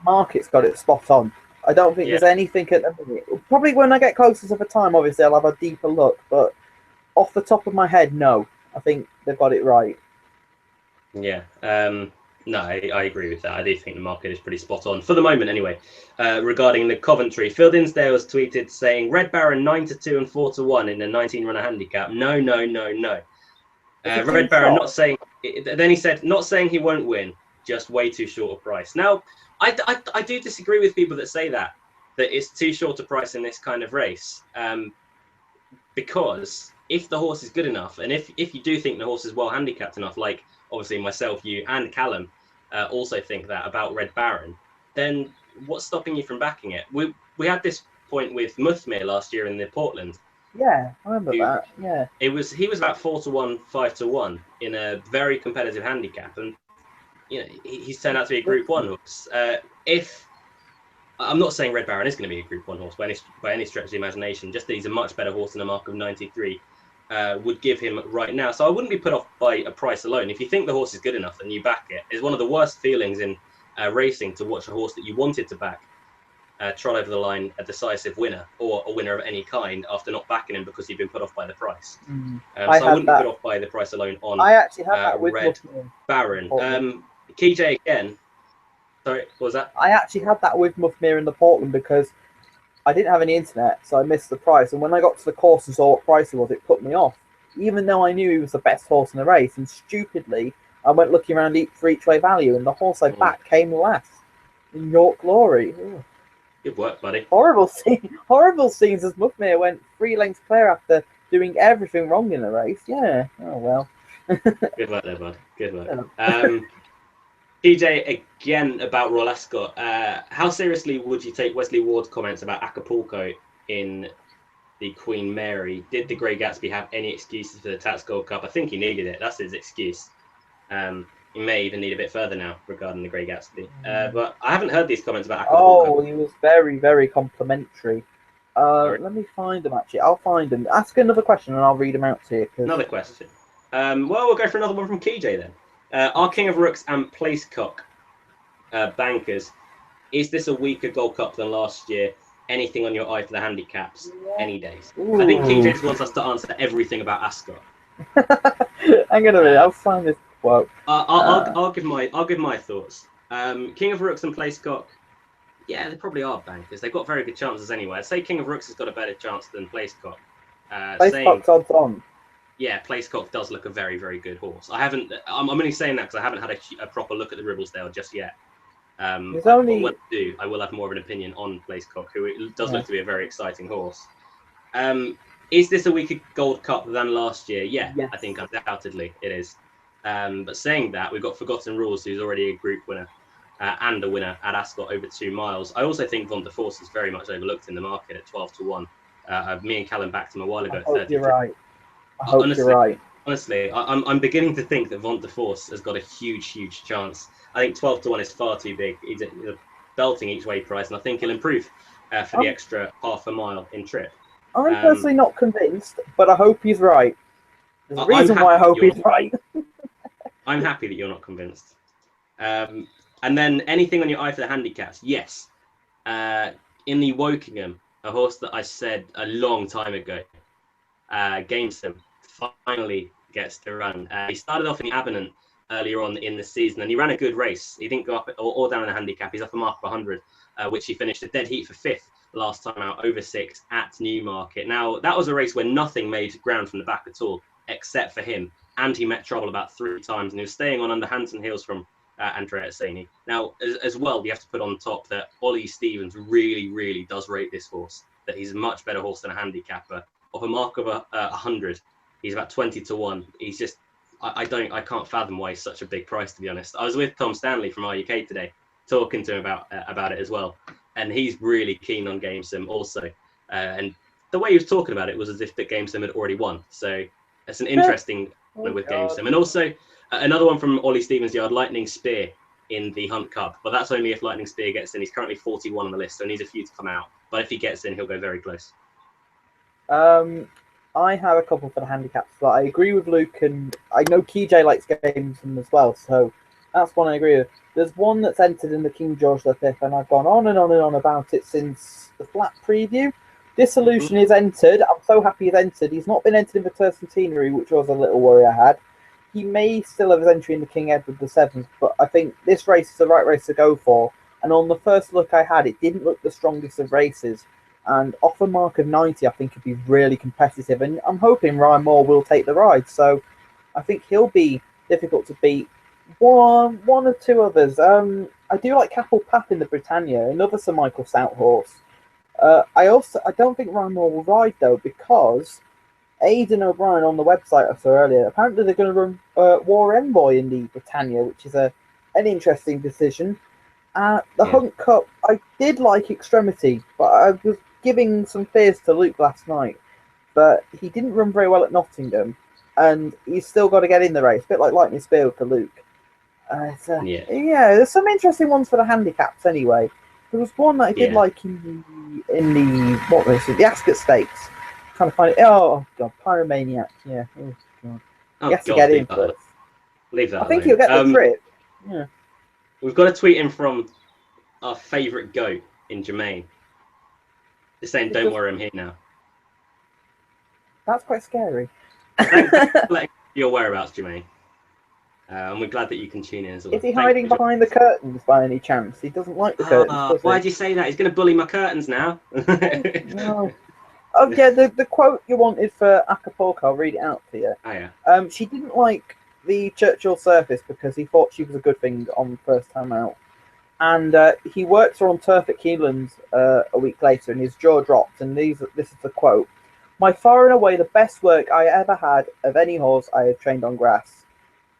Market's got it spot on. I don't think there's anything at the minute. Probably when I get closer to the time, obviously, I'll have a deeper look. But off the top of my head, no. I think they've got it right. Yeah. No, I agree with that. I do think the market is pretty spot on for the moment, anyway. Regarding the Coventry, Phil Dinsdale has tweeted saying Red Baron 9-2 and 4-1 in a 19-runner handicap. No, no, no, no. Red Baron not saying. Then he said not saying he won't win, just way too short a price. Now, I do disagree with people that say that it's too short a price in this kind of race, because if the horse is good enough, and if you do think the horse is well handicapped enough, like obviously myself, you, and Callum also think that about Red Baron, then what's stopping you from backing it? We had this point with Musselburgh last year in the Portland. Yeah, I remember that. Yeah, he was about 4-1, 5-1 in a very competitive handicap, and you know he's turned out to be a Group 1 horse. If I'm not saying Red Baron is going to be a Group 1 horse by any stretch of the imagination, just that he's a much better horse than a mark of 93 would give him right now. So I wouldn't be put off by a price alone. If you think the horse is good enough and you back it, it's one of the worst feelings in racing to watch a horse that you wanted to back trot over the line a decisive winner, or a winner of any kind, after not backing him because you've been put off by the price. So I wouldn't be put off by the price alone on I actually had that with Red Baron. KJ again. Sorry, what was that? I actually had that with Muffmere in the Portland because I didn't have any internet, so I missed the price. And when I got to the course and saw what price it was, it put me off, even though I knew he was the best horse in the race. And stupidly, I went looking around for each way value, and the horse I backed came last in York Glory. Ugh. Good work, buddy. Horrible scenes as Muffmere went 3 lengths clear after doing everything wrong in the race. Yeah. Oh well. Good work there, bud. Good work. TJ, again about Royal Ascot. How seriously would you take Wesley Ward's comments about Acapulco in the Queen Mary? Did the Grey Gatsby have any excuses for the Tats Gold Cup? I think he needed it. That's his excuse. He may even need a bit further now regarding the Grey Gatsby. But I haven't heard these comments about Acapulco. Oh, he was very, very complimentary. Let me find them, actually. I'll find them. Ask another question and I'll read them out to you. Another question. Well, we'll go for another one from KJ then. Our King of Rooks and Placecock bankers, is this a weaker Gold Cup than last year? Anything on your eye for the handicaps? Any days? Ooh. I think KJ just wants us to answer everything about Ascot. Hang on a minute, I'll find this quote. I'll give my thoughts. King of Rooks and Placecock, yeah, they probably are bankers. They've got very good chances anyway. I'd say King of Rooks has got a better chance than Placecock. Placecock's odds on. Yeah, Placecock does look a very, very good horse. I'm only saying that because I haven't had a proper look at the Ribblesdale just yet. When I do, I will have more of an opinion on Placecock, who does look to be a very exciting horse. Is this a weaker Gold Cup than last year? Yeah, yes. I think undoubtedly it is. But saying that, we've got Forgotten Rules, who's already a group winner and a winner at Ascot over 2 miles. I also think Von der Force is very much overlooked in the market at 12-1. Me and Callum backed him a while ago. I hope you're right. I hope you're right. Honestly, I'm beginning to think that Von der Force has got a huge, huge chance. I think 12-1 is far too big. He's a belting each way price, and I think he'll improve for the extra half a mile in trip. I'm personally not convinced, but I hope he's right. There's a reason why I hope he's right. I'm happy that you're not convinced. And then anything on your eye for the handicaps? Yes. In the Wokingham, a horse that I said a long time ago, Gamesome finally gets to run. He started off in the Abonant earlier on in the season, and he ran a good race. He didn't go up or down in the handicap. He's up a mark of 100, which he finished a dead heat for 5th last time out, over 6 at Newmarket. Now, that was a race where nothing made ground from the back at all, except for him, and he met trouble about 3 times, and he was staying on under hands and heels from Andrea Saini. Now, as well, you have to put on top that Ollie Stevens really, really does rate this horse, that he's a much better horse than a handicapper. Of a mark of 100, he's about 20-1. He's just, I can't fathom why he's such a big price, to be honest. I was with Tom Stanley from RUK today, talking to him about it as well, and he's really keen on Gamesome also. And the way he was talking about it was as if that Gamesome had already won. So it's an interesting one with Gamesome. And also another one from Ollie Stevens' yard, Lightning Spear in the Hunt Cup, but that's only if Lightning Spear gets in. He's currently 41 on the list, so he needs a few to come out. But if he gets in, he'll go very close. I have a couple for the handicaps, but I agree with Luke, and I know KJ likes Gamesome as well, so that's one I agree with. There's one that's entered in the King George V, and I've gone on and on and on about it since the flat preview. Dissolution is entered. I'm so happy he's entered. He's not been entered in the Tercentenary, which was a little worry I had. he may still have his entry in the King Edward VII, but I think this race is the right race to go for. And on the first look I had, it didn't look the strongest of races. And off a mark of 90, I think it'd be really competitive. And I'm hoping Ryan Moore will take the ride. So I think he'll be difficult to beat. One or two others. I do like Capel Pap in the Britannia, another Sir Michael Stout horse. I don't think Ryan Moore will ride though, because Aidan O'Brien on the website I saw earlier, apparently they're going to run War Envoy in the Britannia, which is an interesting decision. The Hunt Cup, I did like Extremity, but I was giving some fears to Luke last night. But he didn't run very well at Nottingham, and he's still got to get in the race, a bit like Lightning Spear for Luke. There's some interesting ones for the handicaps anyway. There was one that I did like in the what was it? The Ascot Stakes. Trying to find it. Oh god, Pyromaniac. Yeah. Oh god. He has to get in first. Leave that. I think he'll get the trip. Yeah. We've got a tweet in from our favourite goat in Jermaine. Just saying, don't worry, I'm here now. That's quite scary. Thanks for letting your whereabouts, Jermaine. And we're glad that you can tune in as well. Is he hiding behind the curtains by any chance? He doesn't like the curtains. Why'd you say that? He's going to bully my curtains now. No. Oh yeah, the quote you wanted for Acapulco, I'll read it out to you. Oh yeah. She didn't like the Churchill surface because he thought she was a good thing on the first time out. And he worked her on turf at Keeneland a week later, and his jaw dropped. And this is the quote: "My far and away the best work I ever had of any horse I had trained on grass.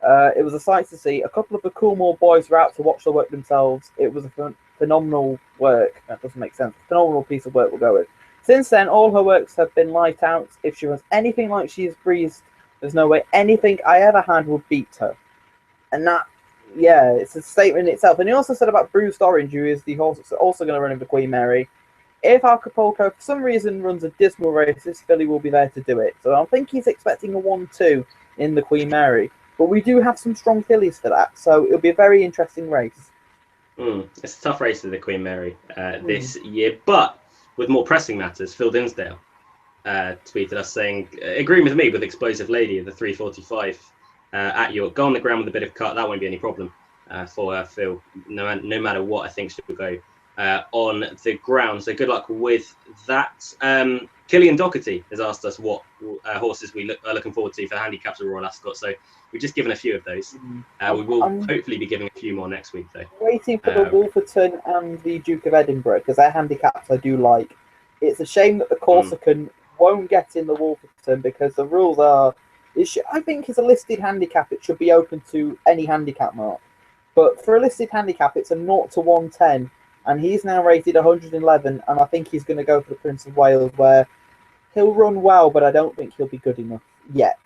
It was a sight to see. A couple of the Coolmore boys were out to watch the work themselves. It was a phenomenal work." That doesn't make sense. Phenomenal piece of work we'll go with. "Since then, all her works have been light out. If she was anything like she is breezed, there's no way anything I ever had would beat her." And that, yeah, it's a statement in itself. And he also said about Bruised Orange, who is the horse that's also going to run in the Queen Mary, if Acapulco, for some reason, runs a dismal race, this filly will be there to do it. So I think he's expecting a 1-2 in the Queen Mary. But we do have some strong fillies for that, so it'll be a very interesting race. It's a tough race for the Queen Mary this year. But with more pressing matters, Phil Dinsdale tweeted us saying, agreeing with me with Explosive Lady of the 345 at York. Go on the ground with a bit of cut, that won't be any problem for Phil. No matter what, I think she'll go on the ground. So good luck with that. Killian Doherty has asked us what horses we are looking forward to for the handicaps of Royal Ascot. So we've just given a few of those. We will hopefully be giving a few more next week, though. Waiting for the Wolferton and the Duke of Edinburgh, because their handicaps I do like. It's a shame that the Corsican won't get in the Wolferton, because the rules are, I think it's a listed handicap. It should be open to any handicap mark. But for a listed handicap, it's a 0 to 110. And he's now rated 111, and I think he's going to go for the Prince of Wales, where he'll run well, but I don't think he'll be good enough yet.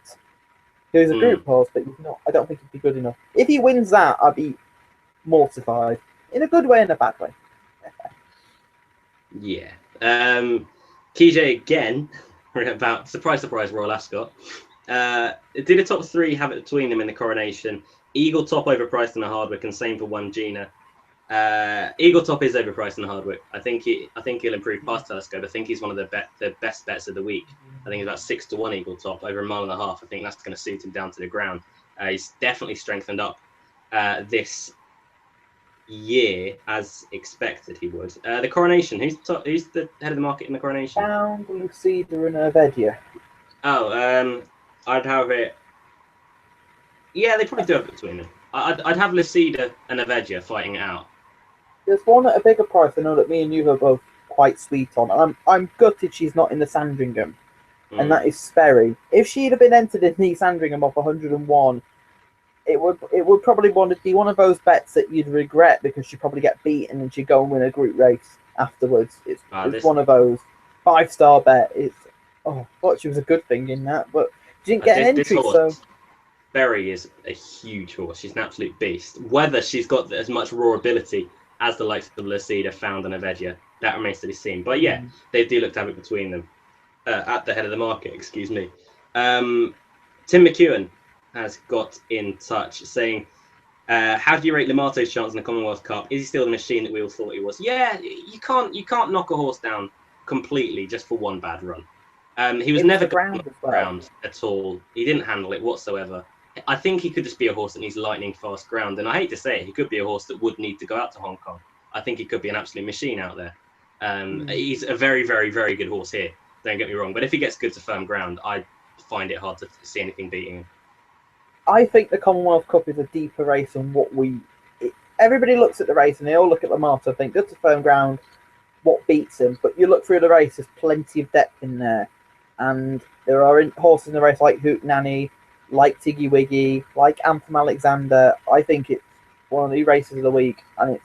He's a group horse, but he's not. I don't think he'll be good enough. If he wins that, I'll be mortified. In a good way and a bad way. Yeah. KJ again, about, surprise, Royal Ascot. Did the top three have it between them in the coronation? Eagle Top overpriced in the Hardwick, and same for One Gina. Eagle Top is overpriced in the Hardwick. I think he'll improve past Telescope. I think he's one of the best bets of the week. I think it's about 6 to 1 Eagle Top over a mile and a half. I think that's going to suit him down to the ground. He's definitely strengthened up this year as expected he would. The coronation. Who's the head of the market in the coronation? Found Lucida and Hervedia. Oh, I'd have it. Yeah, they probably do have it between them. I'd have Lucida and Hervedia fighting it out. There's one at a bigger price I know that me and you are both quite sweet on. I'm gutted she's not in the Sandringham, and that is Sperry. If she'd have been entered in the Sandringham off 101, it would probably be one of those bets that you'd regret, because she'd probably get beaten and she'd go and win a group race afterwards. It's one of those 5-star bet. I thought she was a good thing in that, but she didn't get an entry. So Sperry is a huge horse. She's an absolute beast. Whether she's got as much raw ability as the likes of Lucida, Found, and Hervedia, that remains to be seen. But yeah, they do look to have it between them at the head of the market. Excuse me. Tim McEwen has got in touch saying, "How do you rate Lamato's chance in the Commonwealth Cup? Is he still the machine that we all thought he was?" Yeah, you can't knock a horse down completely just for one bad run. He was never ground at all. He didn't handle it whatsoever. I think he could just be a horse that needs lightning fast ground. And I hate to say it, he could be a horse that would need to go out to Hong Kong. I think he could be an absolute machine out there. He's a very, very, very good horse here. Don't get me wrong. But if he gets good to firm ground, I find it hard to see anything beating him. I think the Commonwealth Cup is a deeper race than what everybody looks at the race and they all look at the motto, think good to firm ground, what beats him. But you look through the race, there's plenty of depth in there. And there are horses in the race like Hoot Nanny, like Tiggy Wiggy, like Anthem Alexander. I think it's one of the races of the week. And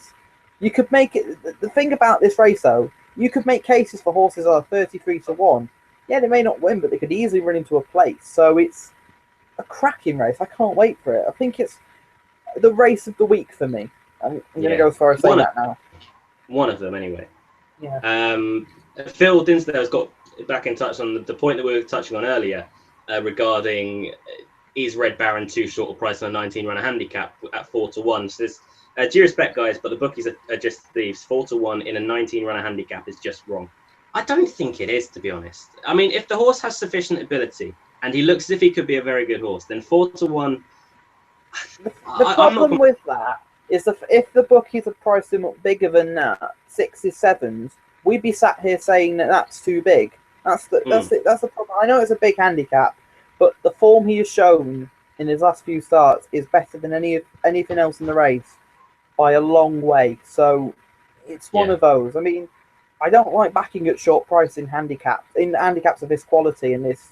you could make it, the thing about this race though, you could make cases for horses that are 33-1. Yeah, they may not win, but they could easily run into a place. So it's a cracking race. I can't wait for it. I think it's the race of the week for me. I'm going to go as far as saying that now. One of them, anyway. Yeah. Phil Dinsdale's got back in touch on the point that we were touching on earlier regarding is Red Baron too short a price on a 19-runner handicap at 4-1. So there's due respect, guys, but the bookies are just thieves. 4-1 in a 19-runner handicap is just wrong. I don't think it is, to be honest. I mean, if the horse has sufficient ability and he looks as if he could be a very good horse, then 4-1. The problem with that is if the bookies have priced him up bigger than that, 6s, 7s, we'd be sat here saying that that's too big. That's the problem. I know it's a big handicap, but the form he has shown in his last few starts is better than anything else in the race by a long way. So it's one of those. I mean, I don't like backing at short price in handicaps of this quality and this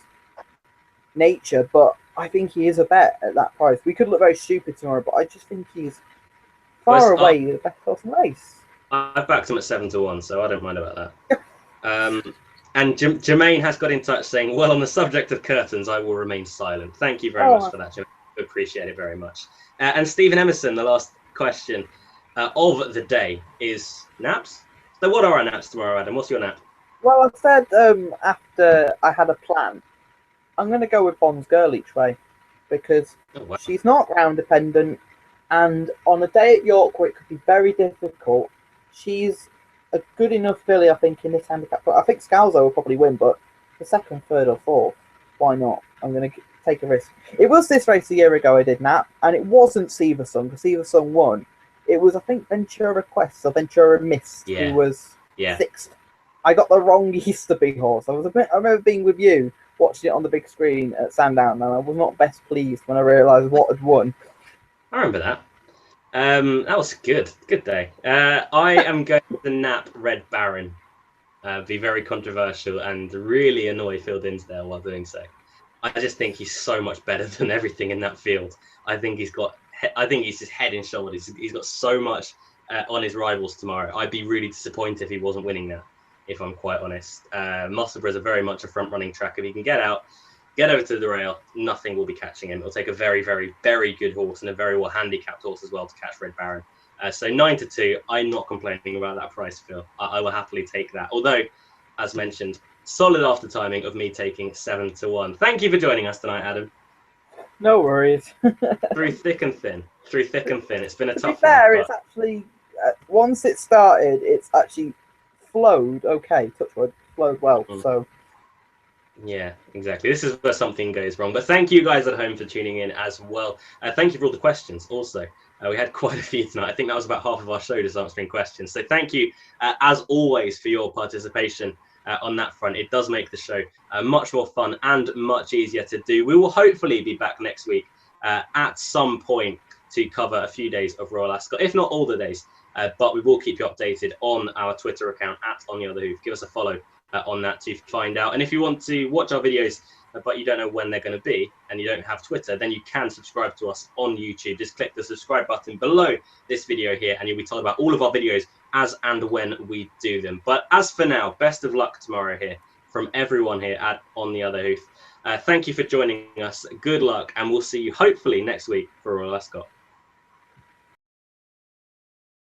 nature, but I think he is a bet at that price. We could look very stupid tomorrow, but I just think he's far away the best horse in the race. I've backed him at 7-1, so I don't mind about that. And Jermaine has got in touch saying, well, on the subject of curtains, I will remain silent. Thank you very much for that, Jermaine. Appreciate it very much. And Stephen Emerson, the last question of the day is naps. So what are our naps tomorrow, Adam? What's your nap? Well, I said after I had a plan, I'm going to go with Bonds Girl each way because she's not ground dependent, and on a day at York where it could be very difficult, she's a good enough filly, I think, in this handicap. But I think Scalzo will probably win, but the second, third, or fourth, why not? I'm going to take a risk. It was this race a year ago I did nap, and it wasn't Seversong because Seversong won. It was, I think, Ventura Quest or Ventura Mist who was 6th. I got the wrong Easterby horse. I remember being with you, watching it on the big screen at Sandown, and I was not best pleased when I realised what had won. I remember that. That was good. Good day. I am going with the nap Red Baron. Be very controversial and really annoy Phil Dinsdale while doing so. I just think he's so much better than everything in that field. I think he's just head and shoulders. He's got so much on his rivals tomorrow. I'd be really disappointed if he wasn't winning that, if I'm quite honest. Musselburgh is very much a front-running track. If he can get out, get over to the rail, nothing will be catching him. It'll take a very, very, very good horse and a very well-handicapped horse as well to catch Red Baron. So 9-2, I'm not complaining about that price, Phil. I will happily take that. Although, as mentioned, solid after timing of me taking 7-1. Thank you for joining us tonight, Adam. No worries. Through thick and thin. It's been a tough one. To be fair, it's actually, once it started, it's actually flowed okay. Touch wood, flowed well. So. Yeah, exactly. This is where something goes wrong. But thank you guys at home for tuning in as well. Thank you for all the questions also. We had quite a few tonight. I think that was about half of our show just answering questions. So thank you, as always, for your participation on that front. It does make the show much more fun and much easier to do. We will hopefully be back next week at some point to cover a few days of Royal Ascot, if not all the days. But we will keep you updated on our Twitter account at On The Other Hoof. Give us a follow on that to find out. And if you want to watch our videos, but you don't know when they're going to be, and you don't have Twitter, then you can subscribe to us on YouTube. Just click the subscribe button below this video here, and you'll be told about all of our videos as and when we do them. But as for now, best of luck tomorrow here from everyone here at On The Other Hoof. Thank you for joining us. Good luck, and we'll see you hopefully next week for Royal Ascot.